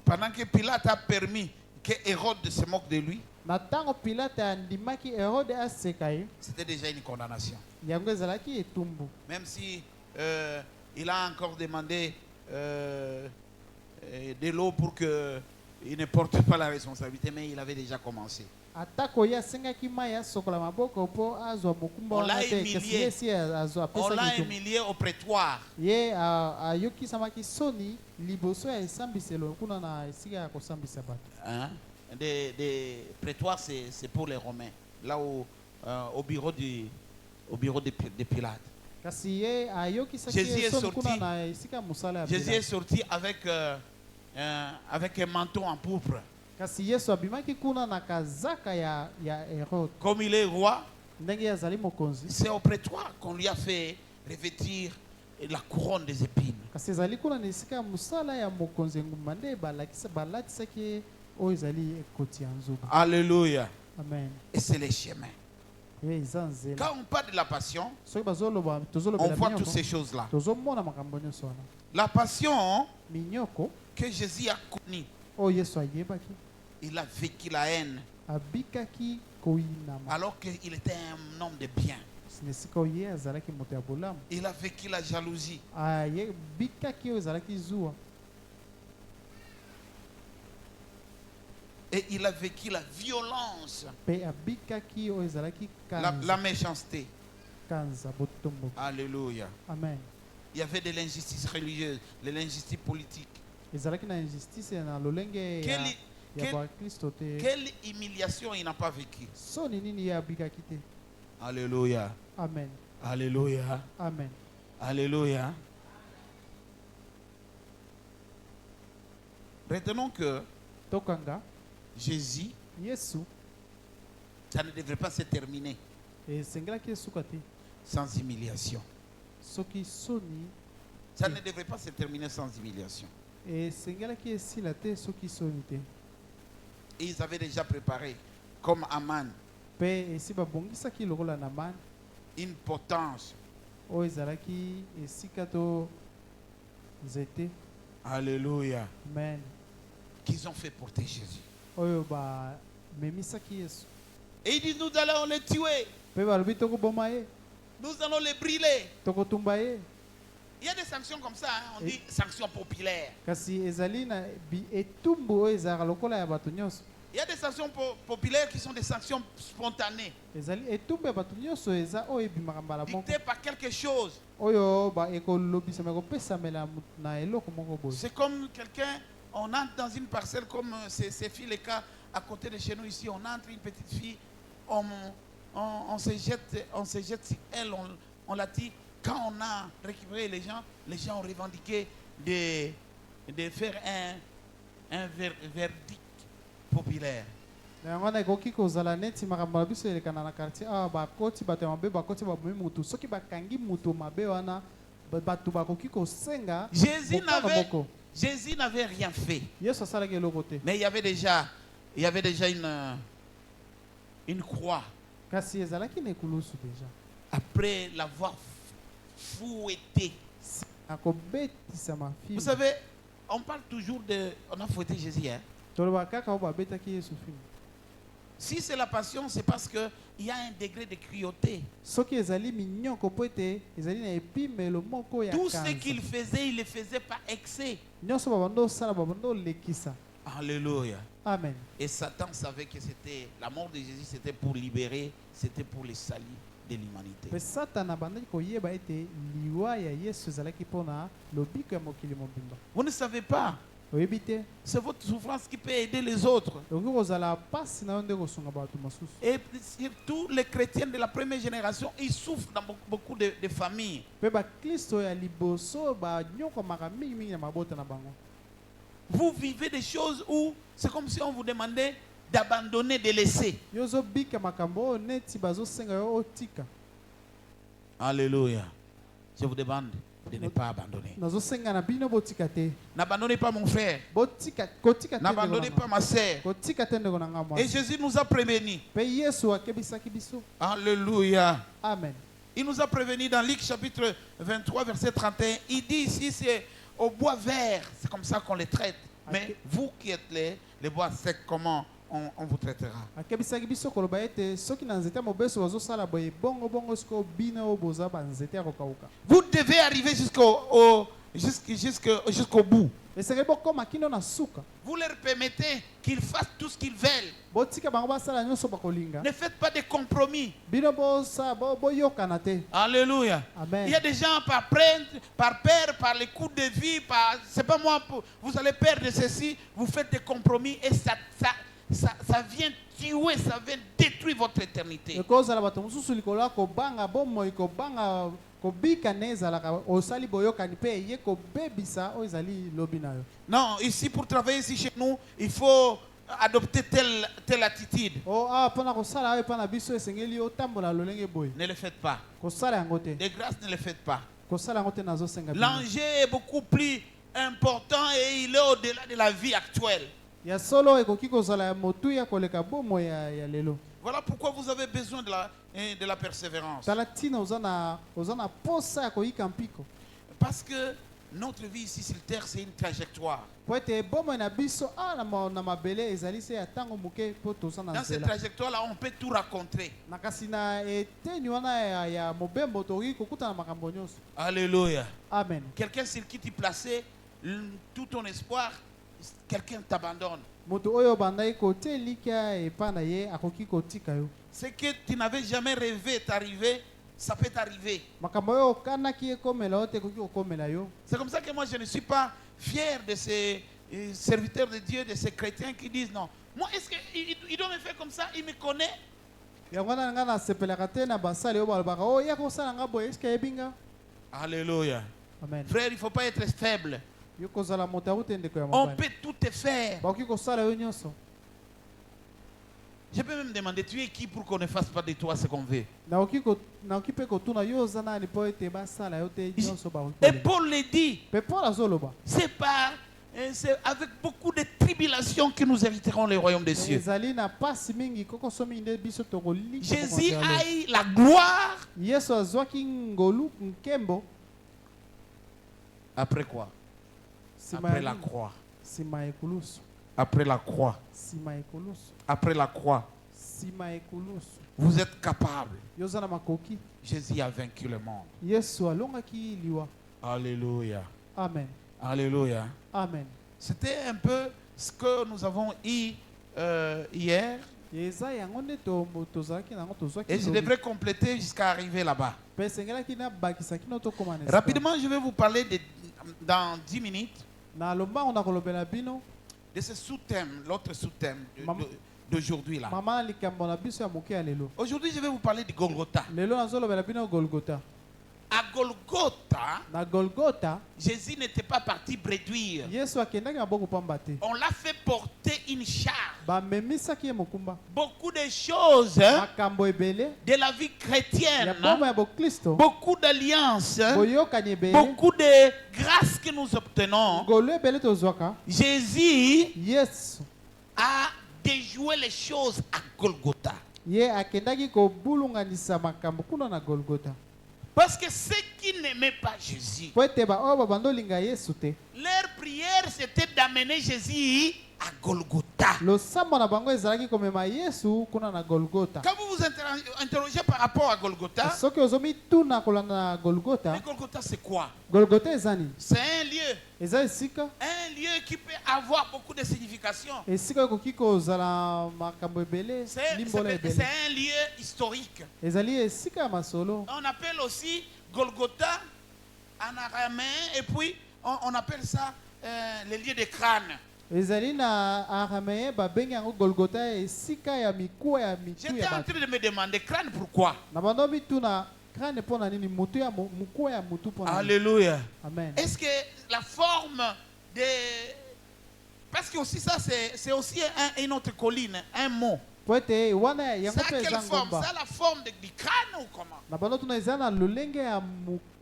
pendant que Pilate a permis que Hérode se moque de lui, na ntango pilato andimaki herode aseka ye, c'était déjà une condamnation. yango ezalaki etumbu. Même si il a encore demandé de l'eau pour qu'il ne porte pas la responsabilité, mais il avait déjà commencé. atako ye asengaki mai asokola maboko mpo azwa mokumba wana te kasi ye esi On l'a apesaki humilié au prétoire. ye ayokisamaki soni liboso ya esambiselo kuna na esika ya kosambisa bato. Hein? Des prétoires, c'est pour les Romains. Là au bureau de Pilate. kasi ye ayokisaki Jésus ye est soni sorti. kuna na esika ya mosala ya Jésus est Pilato. sorti avec un manteau en pourpre. kasi yesu abimaki kuna na kazaka ya herode Comme il est roi, ndenge azali mokonzi, c'est au prétoire qu'on lui a fait revêtir la couronne des épines. kasi ezali kuna na esika ya mosala ya mokonzi engumba nde balatisaki ye oyo ezali ekoti ya nzoka. Alléluia. Amen. Et c'est les chemins. ye eza nzela. Quand on parle de la passion, soki bazoloba on tozolobela voit toutes minyoko, ces choses-là. tozomona makambo nyonso wana. La passion minyoko que Jésus a connue, oyo yesu ayebaki, il a vécu la haine abikaki koyinama alors qu'il était un homme de bien. na esika oyo ye azalaki moto ya bolamu. Il a vécu la jalousie. ayebikaki oyo ezalaki zuwa, Et il a vécu la violence, mpe abikaki oyo ezalaki la méchanceté. kanza botombo. Alléluia. Amen. Il y avait de l'injustice religieuse, de l'injustice politique. ezalaki na injustice na lolenge ya bakristo te. Quelle humiliation il n'a pas vécu. soni nini ye abikaki te. Alléluia. Amen. Alléluia. Amen. Alléluia. Retenons que tokanga Jésus, yesu ça ne devrait pas se terminer esengelaki esuka te sans humiliation. soki soni, Ça ne devrait pas se terminer sans humiliation. esengelaki esila te soki soni te. Et ils avaient déjà préparé, comme Aman, mpe esi babongisaki lokola na mani une potence. oyo ezalaki esika to nzete. Alléluia. Amen. Qu'ils ont fait porter Jésus. oyo bamemisaki yesu Et ils disent, nous allons le tuer. mpe balobi tokoboma ye, Nous allons le brûler. tokotumba ye. Il y a des sanctions comme ça, hein, on dit sanctions populaires. kasi ezali na etumbu oyo ezalaka lokola ya bato nyonso. Il y a des sanctions populaires qui sont des sanctions spontanées, ezali etumbu ya bato nyonso eza oyo ebimaka mbala moko dictées par quelque chose. oyo ekolobisama ekopesamela na eloko moko boye. C'est comme quelqu'un, on entre dans une parcelle comme c'est filles les cas à côté de chez nous ici, on entre une petite fille, on se jette sur elle, on l'a dit. Quand on a récupéré les gens ont revendiqué de faire un verdict populaire. yango wana ekoki kozala neti makambo na biso elekana na quartier awa bakoti bato ya mabe bakoti babomi mutu soki bakangi mutu mabe wana bato bakoki kosenga mokano moko. Jésus n'avait rien fait. yesu asalaki eloko te Mais il y avait déjà une croix kasi ezalaki na ekulusu deja après l'avoir fouetté. akobetisama Vous filme savez, on parle toujours on a fouetté Jésus. Hein? toloba kaka oyo babetaki yesu filme. Si c'est la passion, c'est parce qu'il y a un degré de cruauté. soki ezali minyoko po ete ezali na epimelo moko ya Tout ce kanza qu'il faisait, il le faisait par excès. nyonso babanda osala babanda olekisa. Alléluia. Amen. Et Satan savait que c'était la mort de Jésus, c'était pour libérer, c'était pour le salut de l'humanité. mpe satana abandaki koyeba ete liwa ya yesu ezalaki mpona lobiko ya mokili mobimba. Vous ne savez pas, oyebi te c'est votre souffrance qui peut aider les autres. okoki kozala pasi na yo nde kosunga bato mosusu. Et surtout les chrétiens de la première génération, ils souffrent dans beaucoup de familles. mpe baklisto ya liboso banyokomaka mingimingi na mabota na bango. Vous vivez des choses où c'est comme si on vous demandait d'abandonner, de laisser. yo ozobika makambo oyo neti bazosenga yo otika. Alléluia. Je vous demande de ne pas abandonner. nazosenga na bino botika te. N'abandonnez pas mon frère. kotika te N'abandonnez pas ma sœur. kotika te ndeko na nga Et mwasi. Jésus nous a prévenus. mpe yesu akebisaki biso. Alléluia. Amen. Il nous a prévenus dans Luc chapitre 23, verset 31. Il dit ici, c'est au bois vert. C'est comme ça qu'on les traite. Mais vous qui êtes les bois secs, comment on vous traitera? akebisaki biso koloba ete soki na nzete ya mobeso bazosala boye bongo siko bino oyo boza banzete ya kokauka. Vous devez arriver jusqu'au bout. esengeli bokoma kino na suka. Vous leur permettez qu'ils fassent tout ce qu'ils veulent. botika bango basala nyonso bakolinga. Ne faites pas de compromis. bino boyokana te. Alléluia. Amen. Il y a des gens par peur, par les coups de vie, c'est pas moi, vous allez perdre ceci, vous faites des compromis et ça vient tuer, ça vient détruire votre éternité. ekozala bato mosusu likolo ya kobanga bomoi kobanga kobika ne ezalaka osali boyokani mpe eye kobebisa oyo ezali lobi na yo. Non, ici pour travailler ici chez nous, il faut adopter telle attitude. awa mpona kosala oyo epa na biso esengeli otambola lolenge boye. Ne le faites pas. kosala yango te. De grâce, ne le faites pas. kosala yango te nazosenga bino. L'enjeu est beaucoup plus important et il est au-delà de la vie actuelle. ya solo ekoki kozala ya motuya koleka bomo ya lelo. Voilà pourquoi vous avez besoin de la persévérance. tala ntina oza na posa ya koyika mpiko. Parce que notre vie ici sur terre, c'est une trajectoire. po ete bomoi na biso awa na mabele ezali se ya ntango moke mpo toza na Dans cette nzela. trajectoire-là, on peut tout raconter. na kasi na eteni wana ya mobembo tokoki kokutana makambo nyonso. Alléluia. Amen. Quelqu'un sur qui tu plaçais tout ton espoir, quelqu'un t'abandonne. moto oyo bandaki kotia elikya epa na ye akoki kotika yo. Ce que tu n'avais jamais rêvé t'arriver, ça peut t'arriver. makambo oyo okanaki ekomela yo te ekoki kokomela yo. C'est comme ça que moi je ne suis pas fier de ces serviteurs de Dieu, de ces chrétiens qui disent non. Moi, est-ce qu'il doit me faire comme ça? Il me connaît. yango wana nga nasepelaka te na basali oyo balobaka o ya kosala nga boye eske ayebi nga. Alléluia. Amen. Frère, il ne faut pas être faible. yo kozala moto ya te ndeko ya On mobali. peut tout te faire. bakoki kosala yo nyonso. Je peux même demander, tu es qui pour qu'on ne fasse pas de toi ce qu'on veut? nakoki mpe kotuna yo oza nani mpo ete basala yo te nyonso bakoki Et kolinga. Paul le dit, mpe paul azoloba c'est avec beaucoup de tribulations que nous hériterons le royaume des cieux. ezali na pasi mingi kokoso mingi nde biso tokolika Jésus a eu la gloire. yesu azwaki ngolu nkembo Après quoi? nsima Après ya la nini? croix. nsima ya ekulusu. Après la croix. nsima ya ekulusu. Après la croix. nsima ya ekulusu. Vous êtes capable. yo oza na makoki. Jésus a vaincu le monde. yesu alongaki liwa. Alléluia. Amen. Alléluia. Amen. C'était un peu ce que nous avons eu hier. Eza yango nde to tozalaki nango tozwaki Et je devrais compléter jusqu'à arriver là-bas. mpe esengelaki nabakisaki no tokóma na esika. Rapidement, je vais vous parler dans 10 minutes na lombango na kolobela bino de ce sous-thème, l'autre sous-thème Maman. d'aujourd'hui là. mama na likambo na biso ya moke ya lelo. Aujourd'hui, je vais vous parler de Golgotha. Lelo nazolobela bino Golgotha. À Golgotha, Na Golgotha Jésus n'était pas parti bréduire. Yesu akendaki maboko pamba te. On l'a fait porter une charge. Bamemisaki ye mokumba. Beaucoup de choses Makambo ebele de la vie ya chrétienne, bomba ya bokristo. beaucoup d'alliances, Boyokani ebele. beaucoup de grâces que nous obtenons. Ngolu ebele tozwaka. Jésus Yesu a déjoué les choses à Golgotha. ye akendaki kobulunganisa makambo kuna na Golgotha. Parce que ceux qui n'aimaient pas Jésus, Po ete baoyo babanda olinga Yesu te. leur prière c'était d'amener Jésus à Golgotha. Losambo na bango ezalaki komema Yesu kuna na Golgotha. Quand vous vous interrogez par rapport à Golgotha, Soki ozomituna kolanda na Golgotha, mais Golgotha c'est quoi? Golgotha eza nini? C'est un lieu. Eza esika Qui peut avoir beaucoup de significations. esika ekoki kozala makambo ebele limbola C'est ebele. un lieu historique. Ezali esika ya masolo. On appelle aussi Golgotha en araméen et puis on appelle ça le lieu de crâne. Ezali na araméen babengi yango Golgotha esika ya mikuwa ya mitu J'étais ya en bato. train de me demander crâne pourquoi? Na bando mituna krane pona nini mutu ya mukuwa ya mutu pona. Alléluia. Amen. Est-ce que la forme de... Parce que aussi ça c'est aussi une autre colline, un mont. Po ete wana yango Ça a mpe quelle eza forme? ngomba. Ça a la forme du crâne ou comment? Na bando tuna eza na lolenge ya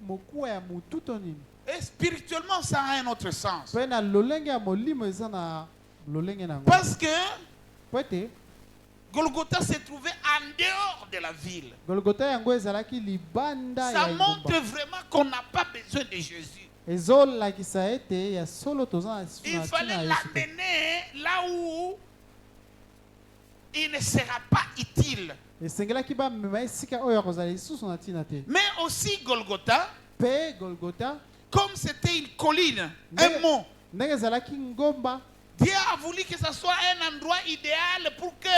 mukuwa ya mutu to nini. Et spirituellement ça a un autre sens. Pe na lolenge ya molimo eza na lolenge na ngo. Parce que Po ete Golgotha se trouvait en dehors de la ville. Golgotha yango ezalaki libanda ya Ça montre ngomba. vraiment qu'on n'a pas besoin de Jésus. Ezolakisa ete ya solo toza na Il na fallait tina ya Yesu te. l'amener là où il ne sera pas utile. Esengelaki bamema esika oyo akozala lisusu na ntina te. Mais aussi Golgotha, Mpe Golgotha comme c'était une colline, un mont, ndenge ezalaki ngomba, Dieu a voulu que ce soit un endroit idéal pour que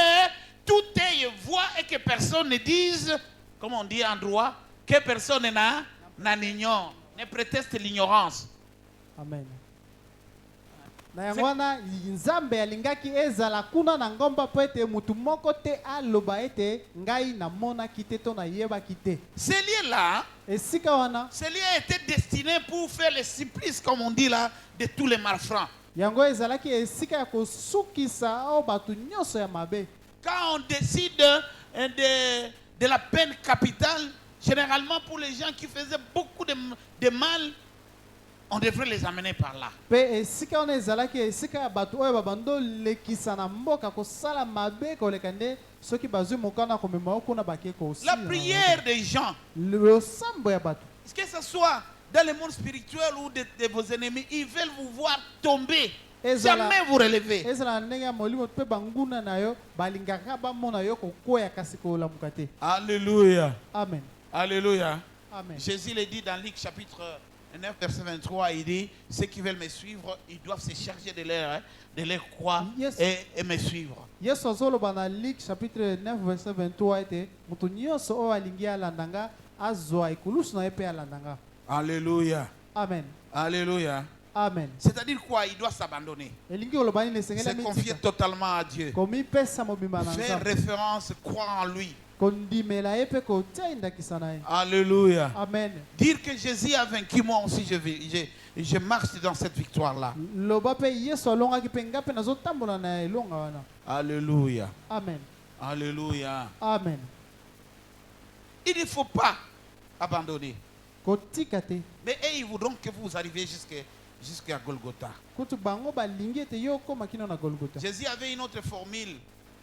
tout œil voit et que personne ne dise, comme on dit en droit, que personne n'en ignore, ne préteste l'ignorance. amen. Na yango wana Nzambe alingaki ezala kuna na ngomba po ete mutu moko te aloba ete ngai namonaki te to nayebaki te. Ce lieu-là, Esika wana ce lieu était destiné pour faire le supplice, comme on dit là, de tous les malfrats. yango ezalaki esika ya kosukisa o bato nyonso ya mabe. Quand on décide de la peine capitale, généralement pour les gens qui faisaient beaucoup de mal, on devrait les amener par là. Pe esika wana ezalaki esika ya bato oyo babando lekisa na mboka kosala mabe koleka nde soki bazwi mokana komema o kuna bake kosila. La prière des gens, losambo ya bato que ce soit dans le monde spirituel ou de vos ennemis, ils veulent vous voir tomber, jamais vous relever. ezala na ndenge ya molimo mpe banguna na yo balingaka bamona yo kokwea kasi kolamuka te. Alléluia. Amen. Alléluia. Amen. Jésus le dit dans Luc chapitre 9, verset 23, il dit, ceux qui veulent me suivre, ils doivent se charger de leur croix Yes. et me suivre. Yesu azoloba na Luc chapitre 9 verset 23 ete moto nyonso oyo alingi alanda nga azwa ekulusu na ye mpe alanda nga. Alléluia. Amen. Alléluia. Amen. C'est-à-dire quoi? Il doit s'abandonner. Elingi oloba nini Se esengeli confier mitika totalement à Dieu. komipesa mobimba na Faire Nzambe référence, croire en lui. kondimela ye mpe kotia endakisa na ye. Alléluia. Amen. Dire que Jésus a vaincu, moi aussi je marche dans cette victoire-là. loba mpe Yesu alongaki mpe nga mpe nazotambola na elonga wana. Alléluia. Amen. Alléluia. Amen. Il ne faut pas abandonner. Kotika te Mais eux, ils voudront que vous arriviez jusqu'à Golgotha. kutu bango balingi ete yo okóma kino na Golgotha. Jésus avait une autre formule.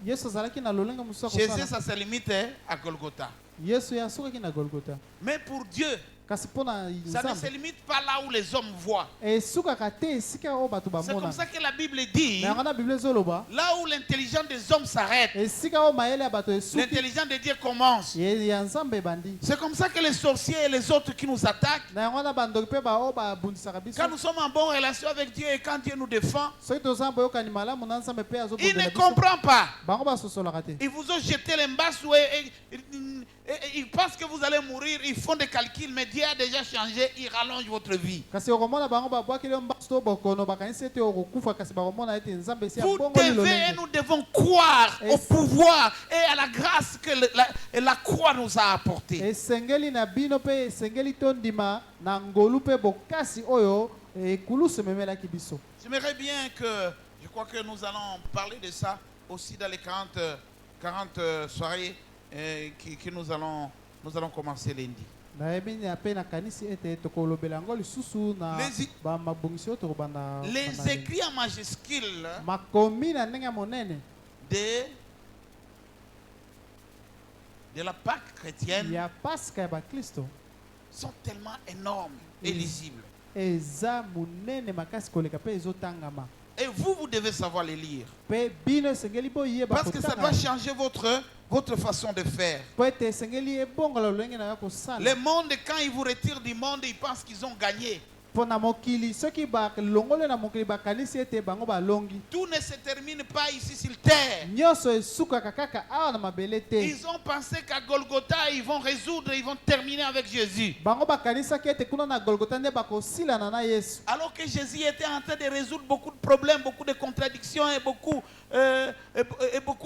Yesu azalaki na lolenge mosusu ya Jésus, kosala. ça se limite à Golgotha. Yesu ye asukaki na Golgotha. Mais pour Dieu, kasi mpona Ça ne se nzambe limite pas là où les hommes voient. esukaka te esika oyo bato C'est comme bamona ça que la Bible dit, na yango na biblia ezoloba là où l'intelligence des hommes s'arrête, esika oyo mayele ya bato esuki l'intelligence de Dieu commence. ya nzambe ebandi C'est comme ça que les sorciers et les autres qui nous attaquent, na yango wana bandoki mpe baoyo babundisaka biso quand nous sommes en bonne relation avec Dieu et quand Dieu nous défend, soki toza na boyokani malamu na nzambe mpe il azobundela ne biso comprend pas. bango basosolaka te Ils vous ont jeté les mbasses et ils pensent que vous allez mourir. Ils font des calculs, mais Dieu a déjà changé. Il rallonge votre vie. kasi okomona bango babwakeli yo mbasu to bokono bakanisi ete okokufa kasi bakomona ete nzambe esi Vous abongoli devez et lolenge nous devons croire Et au c'est- pouvoir et à la grâce que la croix nous a apportée. esengeli na bino mpe esengeli tondima na ngolu mpe bokasi oyo ekulusu ememelaki biso J'aimerais bien que, je crois que nous allons parler de ça aussi dans les 40 soirées que nous allons commencer lundi. nayebi mpe nakanisi ete tokolobela yango lisusu na Les- bamabongisi oyo tokobanda Les banda lelo. écrits en majuscule makomi na ndenge ya monene de la Pâque chrétienne ya paska ya baklisto sont tellement énormes et lisibles. eza monene makasi koleka mpe ezotangama Et vous devez savoir les lire. mpe bino esengeli boyeba Parce que ça doit changer votre façon de faire. mpo ete esengeli ebongola lolenge na yo kosala Le monde, quand ils vous retirent du monde, ils pensent qu'ils ont gagné. mpo na mokili soki balongoli na mokili bakanisi ete bango balongi Tout ne se termine pas ici sur terre. nyonso esukaka kaka awa na mabele te Ils ont pensé qu'à Golgotha, ils vont résoudre, ils vont terminer avec Jésus. bango bakanisaki ete kuna na golgota nde bakosilana na yesu Alors que Jésus était en train de résoudre beaucoup de problèmes, beaucoup de contradictions et beaucoup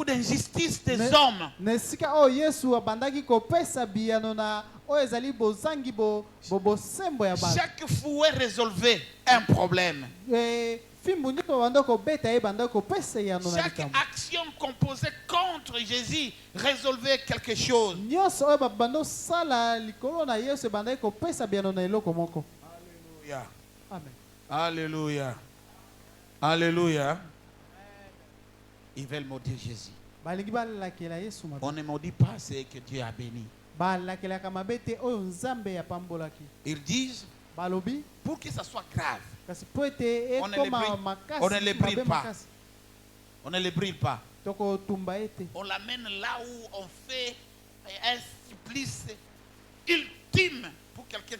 d'injustices des hommes. na esika oyo yesu abandaki kopesa biyano na oyo ezali bozangi bosembo ya bato Chaque fouet résolvait un problème. fimbu nyonso babanda kobeta ye bandaki kopesa yano na Chaque likambo action qu'on posait contre Jésus résolvait quelque chose. nyonso oyo babanda osala likolo na yesu ebandaki kopesa biyano na eloko moko Alléluia. amen Alléluia. Alléluia. Ils veulent maudire Jésus. balingi balakela yesu mabe On ne maudit pas ce que Dieu a béni. balakelaka mabe te oyo nzambe apambolaki Ils disent, balobi pour que ça soit grave, kasi po ete On ne les ekoma brille- makasi on ne les brille mabe pas. makasi on ne les brille pas. tokotumba ete On l'amène là où on fait un supplice ultime pour quelqu'un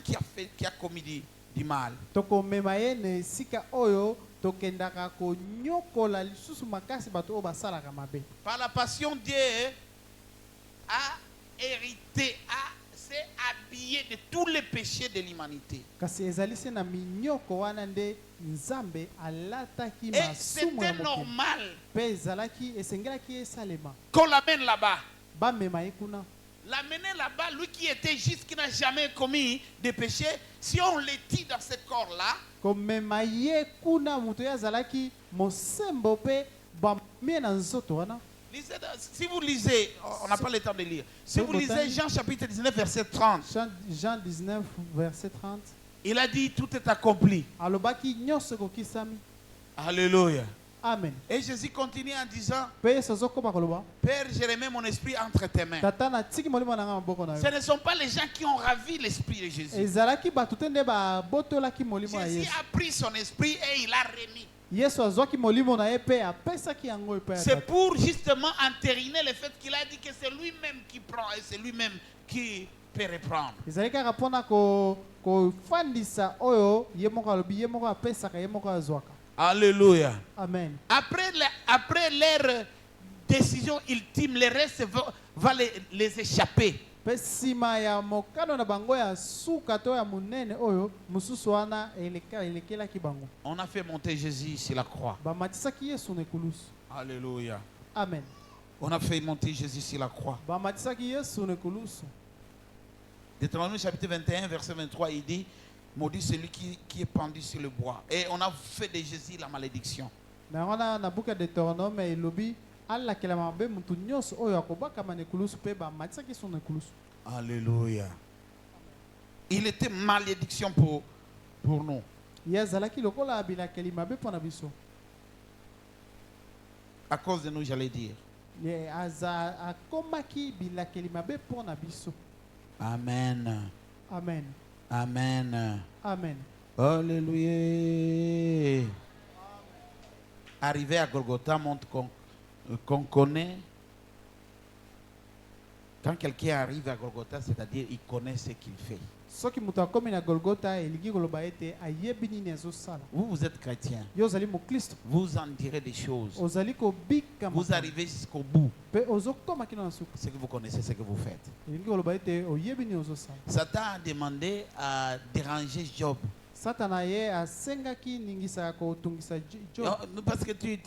qui a commis du mal. tokomema ye na esika oyo tokendaka konyokola lisusu makasi bato oyo basalaka mabe Par la passion, Dieu a hérité, s'est habillé de tous les péchés de l'humanité. kasi ezali se na minyoko wana nde nzambe alataki Et masumu ya c'était mokili normal mpe ezalaki esengelaki esalema qu'on l'amène là-bas. bamema ye kuna L'amener là-bas, lui qui était juste, qui n'a jamais commis de péché, si on l'étit dans ce corps-là, komema ye kuna moto ye azalaki mosembo mpe bamie na nzoto wana si vous lisez, on n'a pas le temps de lire, si vous lisez Jean chapitre 19, verset 30, Jean 19 verset 30 il a dit tout est accompli. alobaki nyonso ekokisami Alléluia. amen Et Jésus continue en disant, mpe yesu azokoma koloba Père, je remets mon esprit entre tes mains. tata natiki molimo na nga maboko na Ce yo ne sont pas les gens qui ont ravi l'esprit de Jésus. ezalaki bato te nde babotolaki molimo ya Jésus yesu a pris son esprit et il l'a remis. yesu azwaki molimo na ye mpe apesaki yango epai ya C'est tata pour justement entériner le fait qu'il a dit que c'est lui-même qui prend et c'est lui-même qui peut reprendre. ezali kaka mpona kofandisa oyo ye moko alobi ye moko apesaka ye moko azwaka Alléluia. amen Après leur décision ultime, le reste va les échapper. mpe nsima ya mokano na bango ya suka to ya monene oyo mosusu wana elekelaki bango On a fait monter Jésus sur la croix. bamatisaki yesu na ekulusu Alléluia. amen On a fait monter Jésus sur la croix. bamatisaki yesu na ekulusu Deutéronome chapitre 21, verset 23, il dit, maudit celui qui est pendu sur le bois. Et on a fait de Jésus la malédiction. na yango na buku ya deutéronome elobi alakela mabe motu nyonso oyo akobakama na ekulusu mpe bamatisaki yesu na ekulusu Alléluia. Il était malédiction pour nous. ye azalaki lokola bilakeli mabe mpo na biso À cause de nous, j'allais dire. ye akomaki bilakeli mabe mpo na biso Amen. amen Amen. Amen. Alléluia. Arriver à Golgotha montre qu'on connaît. Quand quelqu'un arrive à Golgotha, c'est-à-dire il connaît ce qu'il fait. Soki mutu akomi na Golgotha elingi koloba ete ayebi nini azosala. Vous êtes chrétien. Yo ozali mokristo. Vous en direz des choses. Ozali kobika Vous arrivez jusqu'au bout. pe ozokoma kino na suka. Ce que vous connaissez, ce que vous faites. Elingi koloba ete oyebi nini ozosala. Satan a demandé à déranger Job. Satana ye asengaki ningisa kotungisa Job. Parce que tu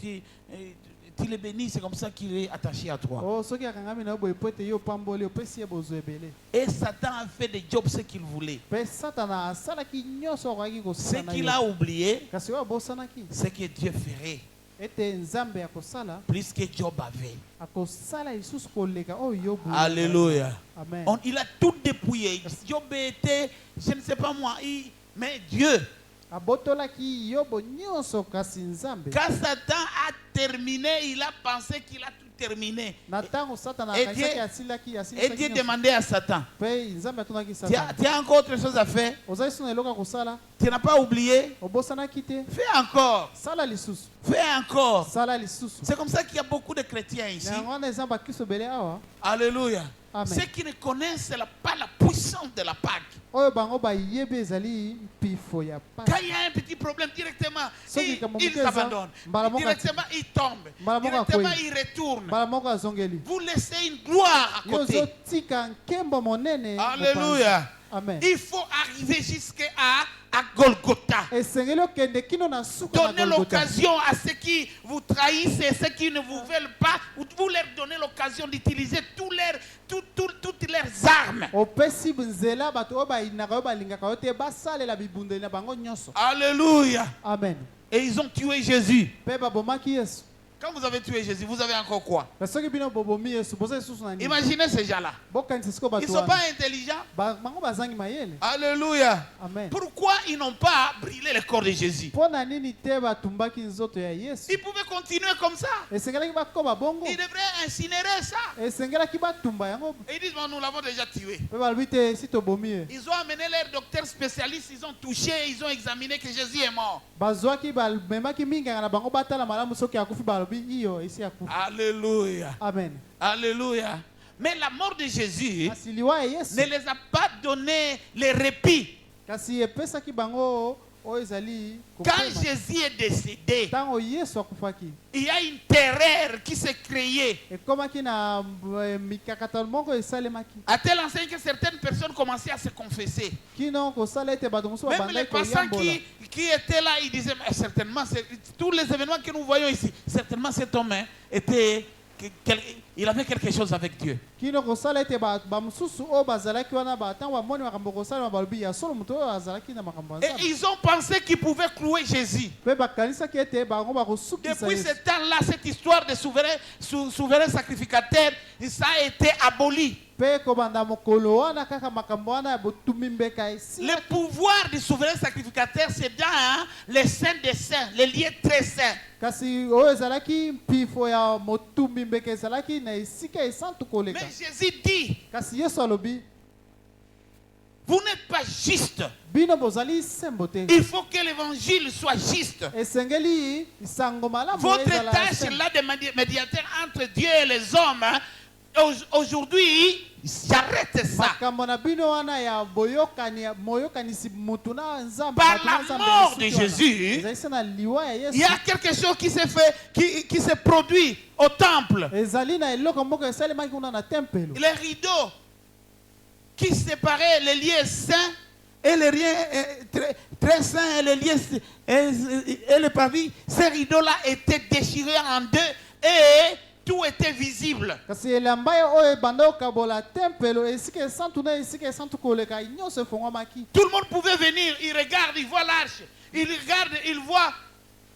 le bénis, c'est comme ça qu'il est attaché à toi. Oh soki akangami na boye pote yo pamboli opesi ye bozo ebele. Et Satan a fait de Job ce qu'il voulait. Pe Satana asalaki nyonso akaki Ce kosala na qu'il yo. a oublié, Kasi oyo abosanaki c'est que Dieu ferait ete nzambe akosala plus que Job avait. akosala lisusu koleka oyo yo boye. Alléluia. Amen. Il a tout dépouillé. Job était, je ne sais pas moi, mais Dieu. Abotolaki yobo nyonso kasi nzambe. Quand Satan a terminé, il a pensé qu'il a tout terminé. Na tango Satana Et akaisaki Dieu- asilaki Et Dieu demandait à Satan, pe nzambe atunaki tu Satana. as encore autre chose à faire? Ozali suna eloka kosala Tu n'as pas oublié? obosanaki te Fais encore. sala lisusu Fais encore. sala lisusu. C'est comme ça qu'il y a beaucoup de chrétiens ici. Na yango wana eza bakristo ebele awa Alléluia. Amen. Ceux qui ne connaissent pas la puissance de la Pâque. oyo bango bayebi ezali mpifo ya Quand Pâques. il y a un petit problème, directement, Soki likambo moke ils eza, abandonnent. mbala moko Directement, ils tombent. mbala moko Directement, akwei. ils retournent. mbala moko azongeli Vous laissez une gloire à yo côté. ozotika nkembo monene Alléluia. mopanzi. Amen. Il faut arriver jusqu'à Golgotha. esengeli okende kino na suka na Donnez Golgotha. l'occasion à ceux qui vous trahissent et ceux qui ne vous veulent pas. Vous leur donnez l'occasion d'utiliser toutes leurs armes. opesi nzela bato oyo bayinaka oyo balingaka yo te basalela bibundeli na bango nyonso. Alléluia. Amen. Et ils ont tué Jésus. Mpe babomaki yesu. Quand vous avez tué Jésus, vous avez encore quoi? Kasi soki bino bobomi yesu boza lisusu na nini? Imaginez ces gens-là. bokanisa siko Ils bato ne sont wana. pas intelligents. Bango bazangi mayele. Alléluia. Amen. Pourquoi ils n'ont pas brûlé le corps de Jésus? mpo na nini te batumbaki nzoto ya yesu? Ils pouvaient continuer comme ça. esengelaki bakoma bongo. Ils devraient incinérer ça. esengelaki batumba yango. Et ils disent, bon, nous l'avons déjà tué. mpe balobi te si tobomi ye. Ils ont amené leur docteur spécialiste, ils ont touché, ils ont examiné que Jésus est mort. bazwaki bamemaki minganga na bango batala malamu soki akufi balobi iyo esi akufi. Alléluia. Amen. Alléluia. Mais la mort de Jésus kasi liwa ya yesu. ne les a pas donné le répit. kasi epesaki bango oyo ezali Quand kopema. Jésus est décédé, ntango yesu akufaki il y a une terreur qui s'est créée. ekomaki na mikakatano moko esalemaki À telle enseigne que certaines personnes commençaient à se confesser. kino kosala ete bato mosusu Même les babandaki passants koyambola. qui étaient là, ils disaient, mais certainement, tous les événements que nous voyons ici, certainement cet homme était, il avait quelque chose avec Dieu. kino kosala ete bamosusu oyo bazalaki wana ntango bamoni makambo kosalema balobi ya solo moto oyo azalaki na makambo ya Et nzambe. ils ont pensé qu'ils pouvaient clouer Jésus. mpe bakanisaki ete bango bakosukisa Depuis ce yesu. temps-là, cette histoire de souverain sacrificateur, ça a été aboli. mpe kobanda mokolo wana kaka makambo wana ya botumi mbeka esi. Le pouvoir du souverain sacrificateur, c'est dans les saints des saints, les lieux très saints. kasi oyo ezalaki mpifo ya motumbi mbeka ezalaki na esika esantu koleka. Mais Jésus dit, kasi yesu alobi vous n'êtes pas juste. bino bozali sembo te. Il faut que l'évangile soit juste. esengeli sango malamu Votre ezala tâche sembo. là de médiateur entre Dieu et les hommes, hein, aujourd'hui, j'arrête ça. makambo na bino wana ya boyokani ya moyokanisi mutu na nzambe. Par bato na la nzambe mort de lisusu wana. Jésus, ezali se na liwa ya il y yesu. a quelque chose qui s'est fait, qui s'est produit au temple. ezali na eloko moko esalemaki kuna na tempelo. Les rideaux qui séparaient les lieux saints et les lieux très saints et les lieux et les parvis, ces rideaux-là étaient déchirés en deux et tout était visible. kasi elamba ye oyo ebanda okabola tempelo esika esantu na esika esantu koleka nyonso efongwamaki. Tout le monde pouvait venir, il regarde, il voit l'arche, il regarde, il voit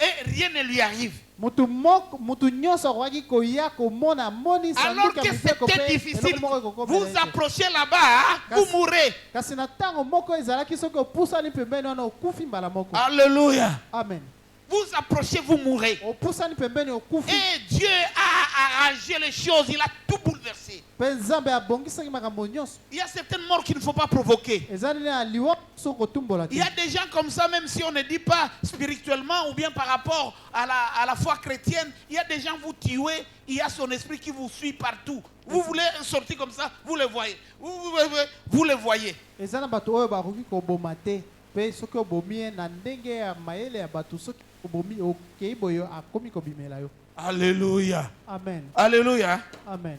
et rien ne lui arrive. mutu nyonso akoki koya komona moni Alors sanduku que ya mibeko c'était mpe difficile, eloko moko ekokomela vous ye te. approchez là-bas, vous mourrez. kasi na ntango moko ezalaki soki opusani pembeni wana okufi mbala moko. Alléluia. Amen. Vous approchez, vous mourrez. opusani pembeni okufi. Et Dieu a arrangé les choses, il a tout bouleversé. mpe nzambe abongisaki makambo nyonso. Il y a certaines morts qu'il ne faut pas provoquer. Eza nini aliwa so kotumbola te. Il y a des gens comme ça, même si on ne dit pas spirituellement ou bien par rapport à la foi chrétienne, il y a des gens vous tuez, il y a son esprit qui vous suit partout. Vous voulez sortir comme ça, vous le voyez. Vous le voyez. Eza na bato oyo bakoki koboma te. Pe soki obomi ye na ndenge ya mayele ya bato soki obomi okei boyo akomi kobimela yo. Alléluia. Amen. Alléluia. Amen.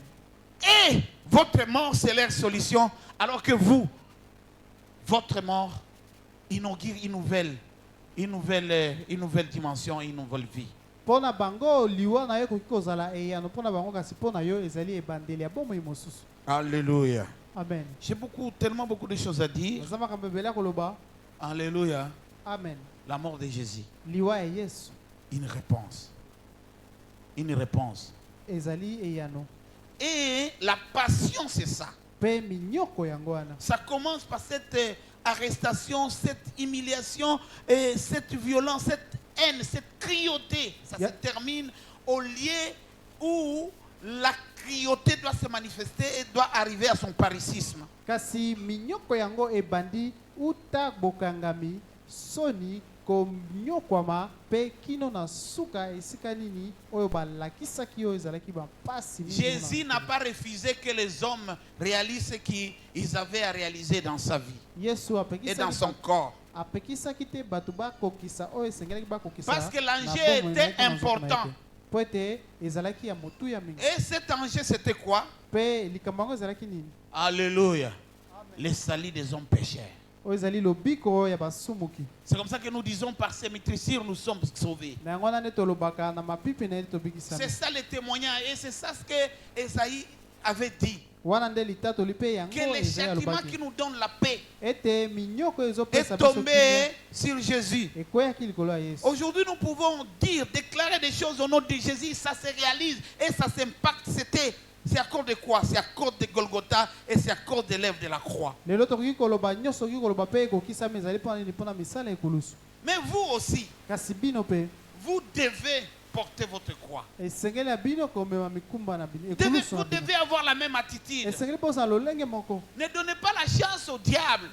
Et votre mort, c'est leur solution. Alors que vous, votre mort inaugure une nouvelle dimension, une nouvelle vie. Pona bango liwa na yo koki kozala eyano pona bango kasi pona yo ezali ebandeli ya bomoi mosusu. Alléluia. Amen. J'ai tellement beaucoup de choses à dire. Naza makambo ebele ya koloba. Alléluia. Amen. La mort de Jésus. Liwa ya Yesu. Une réponse. Une réponse. Ezali eyano. Et la passion, c'est ça. Pe minyoko yango wana. Ça commence par cette arrestation, cette humiliation, et cette violence, cette haine, cette cruauté. Ça se termine au lieu où la cruauté doit se manifester et doit arriver à son paroxysme. Kasi minyoko yango ebandi uta bokangami soni konyokwama pe kino na suka esika nini oyo balakisaki yo ezalaki bampasi. Jésus n'a pas refusé que les hommes réalisent ce qu'ils avaient à réaliser dans sa vie et dans son corps. Parce que l'enjeu était important. Et cet enjeu, c'était quoi? Alléluia. Le salut des hommes pécheurs. C'est comme ça que nous disons par ces maîtrisures nous sommes sauvés. C'est ça le témoignage et c'est ça ce que Esaïe avait dit. Que le châtiment qui nous donne la paix est tombé sur Jésus. Aujourd'hui nous pouvons dire, déclarer des choses au nom de Jésus, ça se réalise et ça s'impacte. C'est à cause de quoi? C'est à cause de Golgotha et c'est à cause de l'œuvre de la croix. Mais vous aussi, vous devez porter votre croix. Vous devez avoir la même attitude. Ne donnez pas la chance au diable.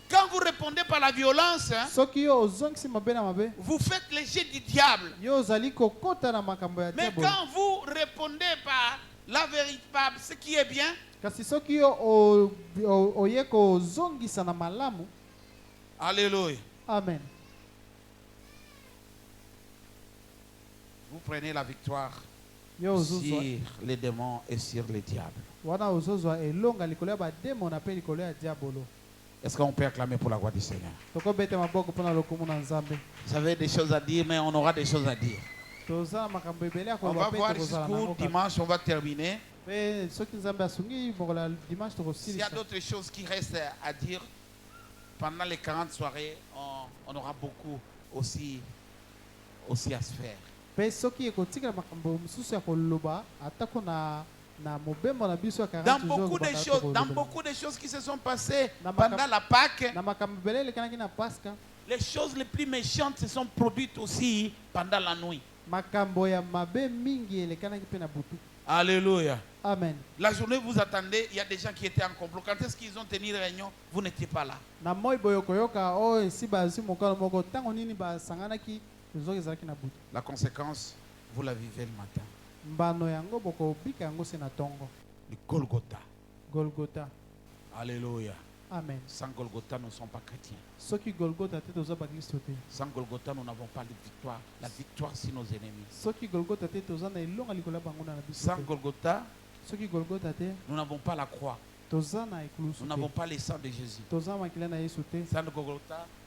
Quand vous répondez par la violence, vous faites le jeu du diable. Mais quand vous répondez par la vérité, par ce qui est bien, alléluia. Amen. Vous prenez la victoire sur les démons et sur les diables. Est-ce qu'on peut acclamer pour la gloire du Seigneur? Vous avez des choses à dire, mais on aura des choses à dire. On va voir le discours dimanche, on va terminer. S'il y a d'autres choses qui restent à dire, pendant les 40 soirées, on aura beaucoup aussi à se faire. Dans beaucoup de choses qui se sont passées pendant la Pâque, les choses les plus méchantes se sont produites aussi pendant la nuit. Alléluia. Amen. La journée vous attendez, il y a des gens qui étaient en complot. Quand est-ce qu'ils ont tenu réunion? Vous n'étiez pas là. La conséquence, vous la vivez le matin. Le Golgotha. Golgotha. Alléluia. Amen. Sans Golgotha, nous ne sommes pas chrétiens. Sans Golgotha, nous n'avons pas de victoire. La victoire sur nos ennemis. Sans Golgotha, nous n'avons pas la croix. Nous n'avons pas le sang de Jésus.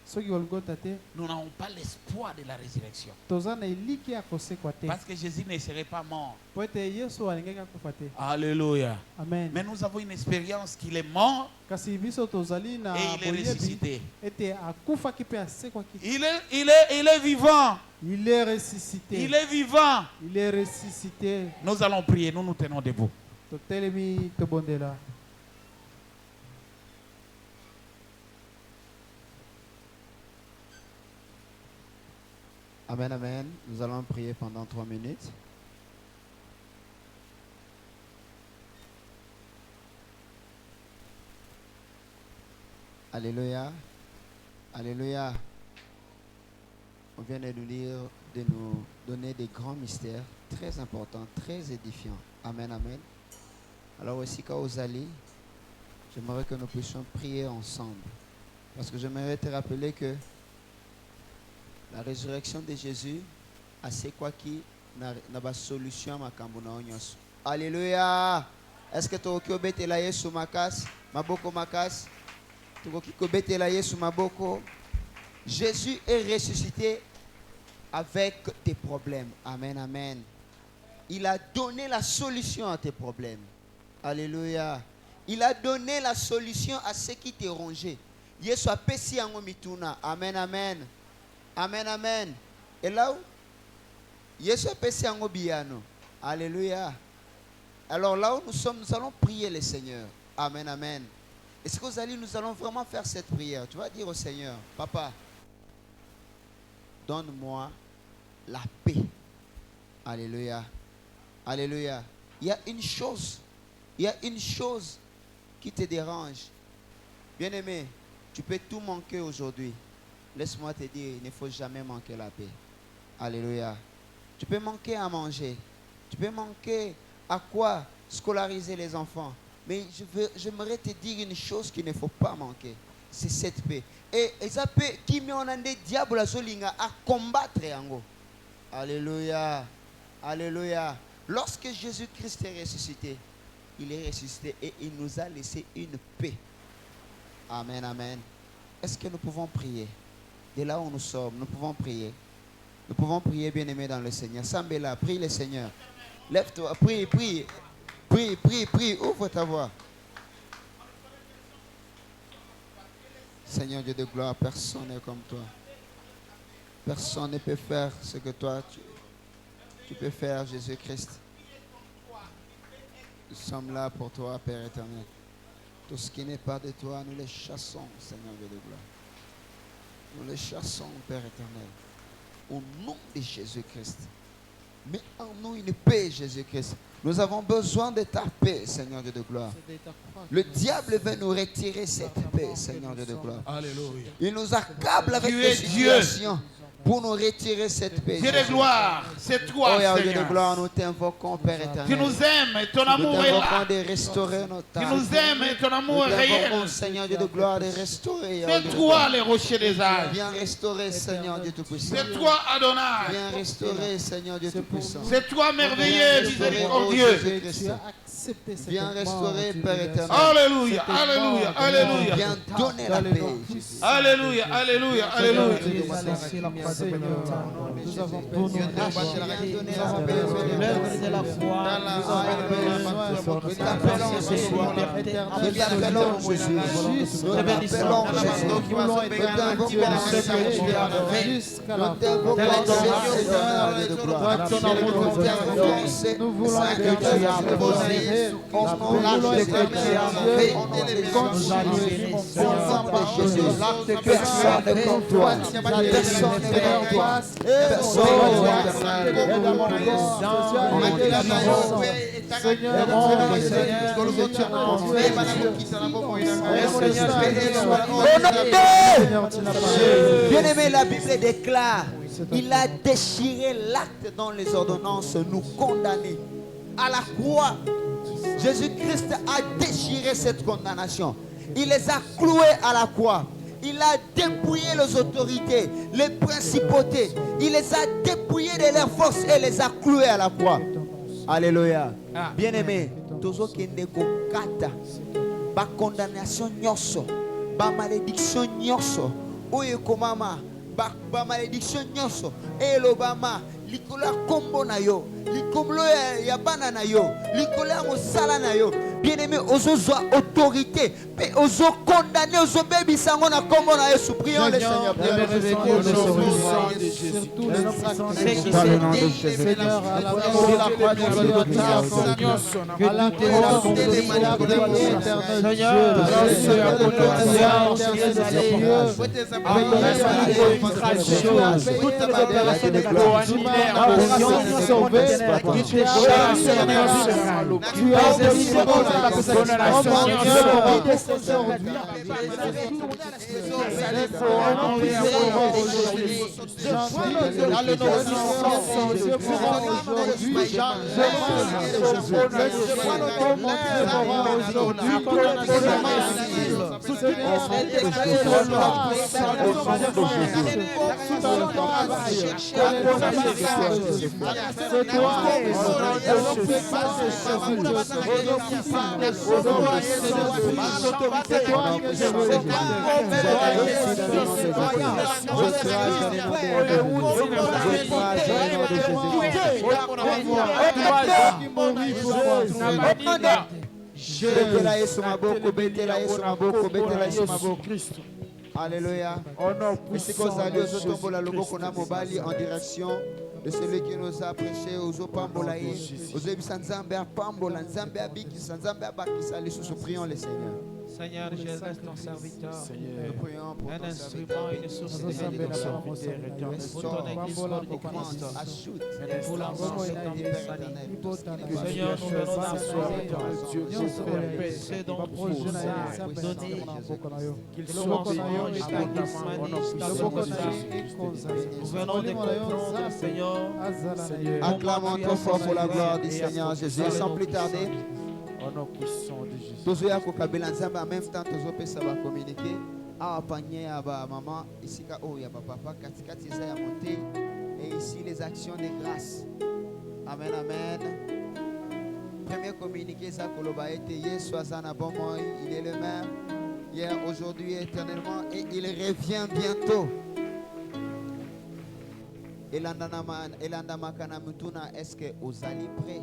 Sans Golgotha, nous n'avons pas l'espoir de la résurrection. Parce que Jésus ne serait pas mort. Alléluia. Amen. Mais nous avons une expérience qu'il est mort et il est ressuscité. Il est vivant. Il est ressuscité. Il est vivant. Il est ressuscité. Nous allons prier, nous nous tenons debout. Amen, amen. Nous allons prier pendant 3 minutes. Alléluia. Alléluia. On vient de nous lire, de nous donner des grands mystères très importants, très édifiants. Amen, amen. Alors aussi, quand vous allez, j'aimerais que nous puissions prier ensemble. Parce que j'aimerais te rappeler que la résurrection de Jésus, c'est quoi qui n'a pas solution à ma cambonaonios. Alléluia. Est-ce que tu as obéi la Yesu makas, maboko makas? Tu as obéi la Yesu maboko? Jésus est ressuscité avec tes problèmes. Amen, amen. Il a donné la solution à tes problèmes. Alléluia. Il a donné la solution à ce qui t'est rongé. Yesu a pesi en mituna. Amen, amen. Amen, amen. Et là où Yesu a pesi en biano. Alléluia. Alors là où nous sommes, nous allons prier le Seigneur. Amen, amen. Est-ce que vous allez, nous allons vraiment faire cette prière? Tu vas dire au Seigneur, Papa, donne-moi la paix. Alléluia. Alléluia. Il y a une chose qui te dérange. Bien-aimé, tu peux tout manquer aujourd'hui. Laisse-moi te dire, il ne faut jamais manquer la paix. Alléluia. Tu peux manquer à manger. Tu peux manquer à quoi scolariser les enfants. Mais j'aimerais te dire une chose qu'il ne faut pas manquer. C'est cette paix. Et cette paix qui met en ande diable à combattre. Alléluia. Alléluia. Lorsque Jésus-Christ est ressuscité, il est ressuscité et il nous a laissé une paix. Amen, amen. Est-ce que nous pouvons prier? De là où nous sommes, nous pouvons prier. Nous pouvons prier, bien-aimé dans le Seigneur. Sambela, prie le Seigneur. Lève-toi, prie, prie. Prie, prie, prie. Ouvre ta voix. Seigneur Dieu de gloire, personne n'est comme toi. Personne ne peut faire ce que toi, tu peux faire, Jésus-Christ. Nous sommes là pour toi, Père éternel. Tout ce qui n'est pas de toi, nous les chassons, Seigneur Dieu de gloire. Nous les chassons, Père éternel. Au nom de Jésus-Christ. Mets en nous une paix, Jésus-Christ. Nous avons besoin de ta paix, Seigneur Dieu de gloire. Le diable veut nous retirer cette paix, Seigneur Dieu de gloire. Alléluia. Il nous accable avec Tu des es Dieu. situations pour nous retirer cette paix. Dieu de gloire, c'est toi, Oh, Dieu de Seigneur. gloire, nous t'invoquons, Père éternel. Tu nous aimes et ton Nous amour est t'invoquons là. de restaurer nos Tu tâches. nous aimes et ton Nous amour est t'invoquons, réel. Seigneur Dieu de gloire, de restaurer. C'est toi les rochers des âges. Viens restaurer, Seigneur Dieu Tout-Puissant. C'est toi Adonai. Viens restaurer, Seigneur Dieu Tout-Puissant. C'est toi merveilleux, miséricordieux. Tu as accepté cette Viens restaurer, mort, Père éternel. Alléluia, alléluia, alléluia. Viens donner la paix. Alléluia, alléluia, alléluia. Nous avons Viens besoin donner la paix. l'œuvre de la foi. Nous avons besoin de t'appelons, Jésus. Nous t'appelons, Jésus. Nous t'appelons, Jésus. Nous t'invoquons, Seigneur. Jusqu'à la Nous t'invoquons, Seigneur de gloire. Nous voulons que tu aies posé. Nous voulons que tu aies fait. Continuer. Personne ne comme toi. Personne ne comme toi. Bien-aimé, la Bible déclare, il a déchiré l'acte dont les ordonnances nous condamnaient. À la croix, Jésus-Christ a déchiré cette condamnation. Il les a cloués à la croix. Il a dépouillé les autorités, les principautés. Il les a dépouillés de leurs forces et les a cloués à la croix. Alléluia. Bien-aimé, toujours qu'il ne kata, ba condamnation nyoso, ba malédiction nyoso, oye komama, ba malédiction nyoso, elobama, likola kombo na yo, likomlo ya bana na yo, likola mosala na yo. Bien-aimé, ozo autorité, mais ozo condamné, ozo bébi sango na kombo na Yesu. Prions le Seigneur. Dans le nom de Jésus. Seigneur, à la croix de Golgotha, que tout est Alléluia. En direction de celui qui nous a prêché aux Opambolaï, aux Ebisanzambe à Pambola, Nzambe à Biki, Sanzambe à Bakisa, les sous prions les Seigneurs. Seigneur, je reste ton serviteur, Nous prions pour un ton instrument, serviteur. une source de bénédiction pour ton église corps de Christ. Ajoute Pour l'ensemble de ton salut. Seigneur, Seigneur, nous venons d'apprendre ce dont tu nous as donné, qu'il soit en louange et nous venons de comprendre, Seigneur, acclamons trop fort pour la gloire du Seigneur Jésus. Sans plus tarder, Au nom puissant de Jésus. tozoya kokabela nzambe en même temps tozopesa bacommuniqué awa panier ya bamama esika oyo ya bapapa katikati eza ya mote et ici les actions de grâce. Amen, amen. Premier communiqué eza koloba ete Yesu aza na bomoi, il est le même hier, aujourd'hui, éternellement, et il revient bientôt. Elanda makana mutuna, est-ce que ozali prêt?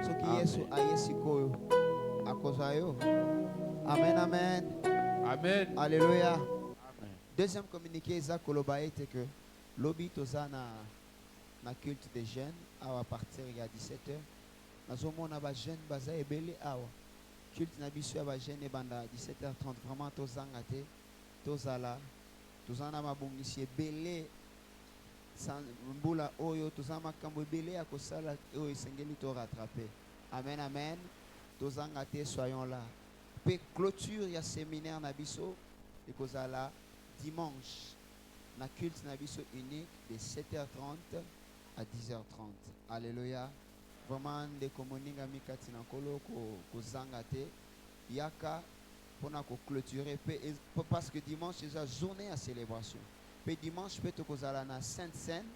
Soki Yesu ayesikoyo akozayo. Amen, amen. Amen. Alléluia. Deuxième communiqué, eza koloba ete que lobi toza na culte des jeunes à partir il y a 17h. Nazomona ba jeune baza ebele awa. Culte na biso ya ba jeune ebanda 17h30 vraiment tozanga te tozala tozana mabongisi ebele mbula oyo tozana makambo ebele ya kosala oyo esengeli to rattraper. Amen, amen. Tozanga te, soyons là. Pe clôture ya séminaire na biso ekozala dimanche na culte na biso unique de 7h30 à 10h30. Alléluia. Vraiment de komoninga mikati na kolo ko zanga te yaka pona ko clôturer parce que dimanche c'est la journée à célébration. Pe dimanche peut kozala na Sainte Seine.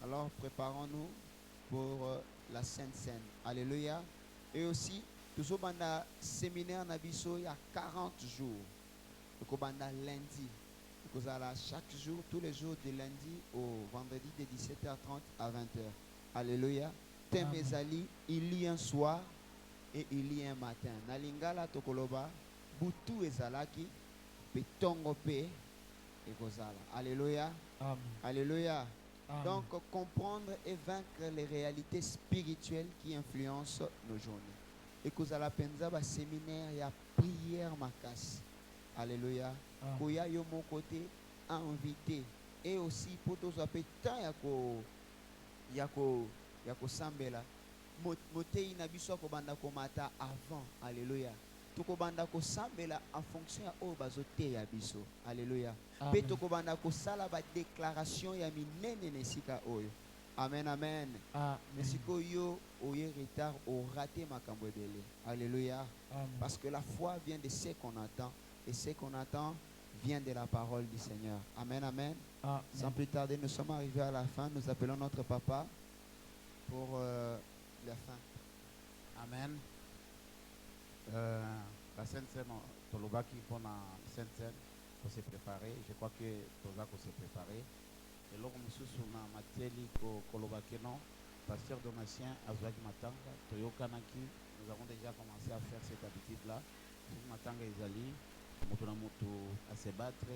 Alors préparons-nous pour la Sainte Seine. Alléluia. Et aussi toujours banda séminaire na biso il y a 40 jours. Ko banda lundi. Kozala chaque jour, tous les jours de lundi au vendredi de 17h30 à 20h. Alléluia. Temezali, il lit un soir et il lit un matin. Nalingala tokoloba, butu ezalaki, betongo pe ekozala. Alléluia. Amen. Alléluia. Amen. Donc comprendre et vaincre les réalités spirituelles qui influencent nos journées. Ekozala penza ba séminaire ya prière makasi. Alléluia. Koya yo mon côté invité et aussi pour tous les temps yako sambela motei na biso ko banda ko mata avant. Alléluia. Toko banda ko sambela en fonction ya o bazote ya biso. Alléluia. Pe toko banda ko sala ba déclaration ya minene nesika oyo. Amen, amen. Nesiko yo oye retard au raté makambo ebele. Alléluia. Parce que la foi vient de ce qu'on attend et ce qu'on attend vient de la parole du Seigneur. Amen, amen. Sans plus tarder, nous sommes arrivés à la fin. Nous appelons notre papa pour la fin. Amen. La Sainte Seine, Tolobaki pour la Sainte Seine, pour se préparer. Je crois que Tolobaki s'est préparé. Et là, nous sommes dans Matieli, Kolobaki, non, pasteur Donatien, Azwaki Matanga, Toyo Kanaki. Nous avons déjà commencé à faire cette habitude-là. Matanga Izali, moto na moto à se battre.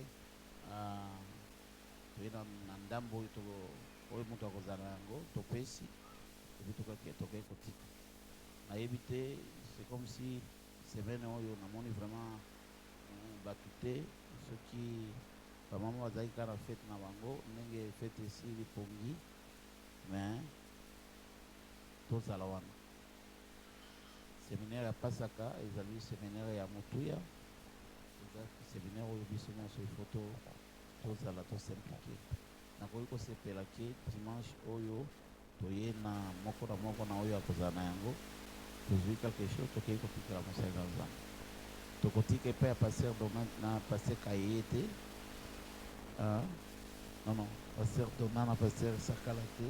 Toyena na ndambo oyo moto akozala yango topesi ebi toke kotika nayebi te c'est comme si semaine oyo namoni vraiment bato te soki bamama bazalaki kaka na fete na bango ndenge fete esi lipongi mais tozala wana séminaire ya Pasaka ezali séminaire ya Motuya eza séminaire oyo biso nyonso il faut tozala tosimplike nakoki kosepela ke dimanche oyo toye na moko na oyo akozala na yango tozwi quelque chose tokei kotikela mosali na nzambe tokotika epai ya paster Donat na paster Kaye te non paster Donat na paster Sakala te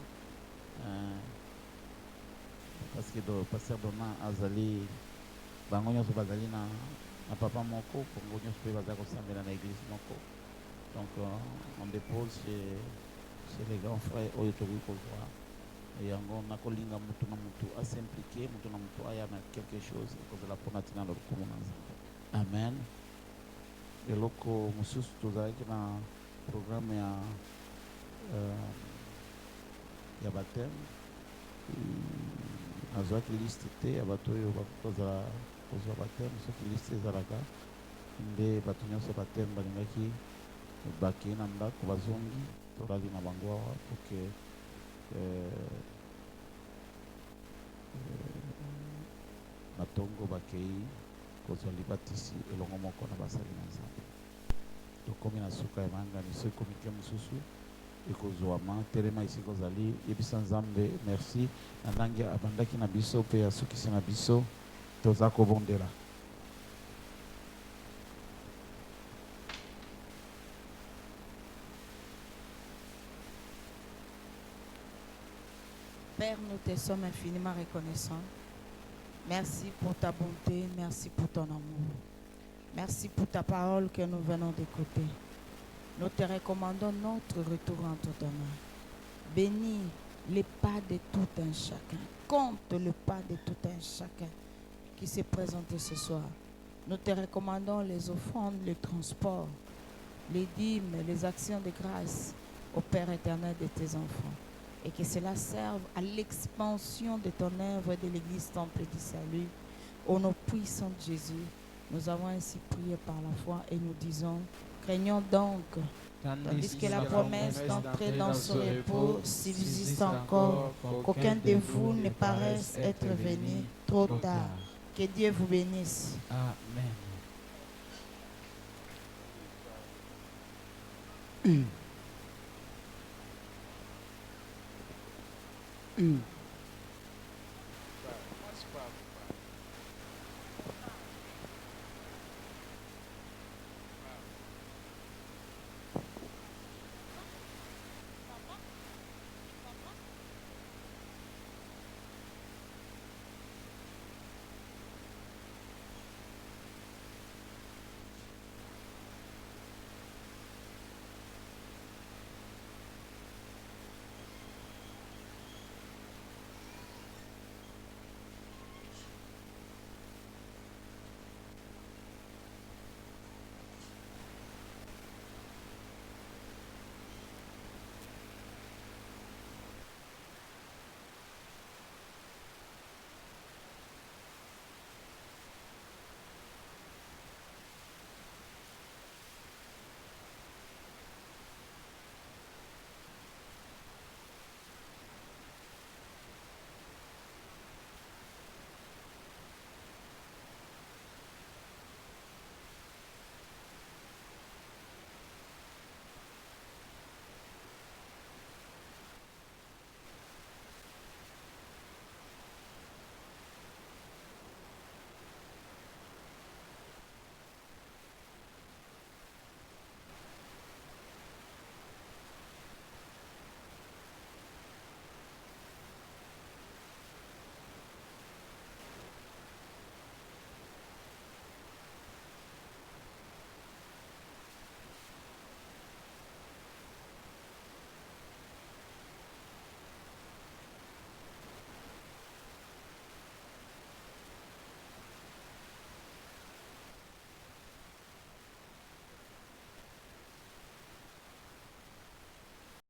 parce que paster Donat azali bango nyonso bazali na papa moko bongo nyonso mpe baza kosambela na église moko donc on dépose chez les grands frères oyo tokoki kozwa yango nakolinga mutu na mutu asimplike mutu na mutu aya na quelque chose ekozala mpona ntina na lokumu na nzambe amen eloko mosusu tozalaki na programme ya bateme nazwaki liste te ya bato oyo bakozala kozwa bateme soki liste ezalaka nde bato nyonso bateme balingaki bakei na ndako bazongi tolali na bango awa poke na ntongo bakei kozwa libatisi elongo moko na basali na nzambe tokomi na suka ya mayangani so ekomi te mosusu ekozwama telema esi kozali yebisa nzambe merci na ndenge abandaki na biso mpe asukisi na biso toza kobondela. Père, nous te sommes infiniment reconnaissants. Merci pour ta bonté, merci pour ton amour. Merci pour ta parole que nous venons d'écouter. Nous te recommandons notre retour entre tes mains. Bénis les pas de tout un chacun. Compte le pas de tout un chacun qui s'est présenté ce soir. Nous te recommandons les offrandes, les transports, les dîmes, les actions de grâce au Père éternel de tes enfants. Et que cela serve à l'expansion de ton œuvre et de l'Église Temple du Salut. Au nom puissant de Jésus, nous avons ainsi prié par la foi et nous disons, craignons donc, tandis que la promesse d'entrer dans ce repos subsiste encore, qu'aucun de vous ne paraisse être venu trop tard. Que Dieu vous bénisse. Amen.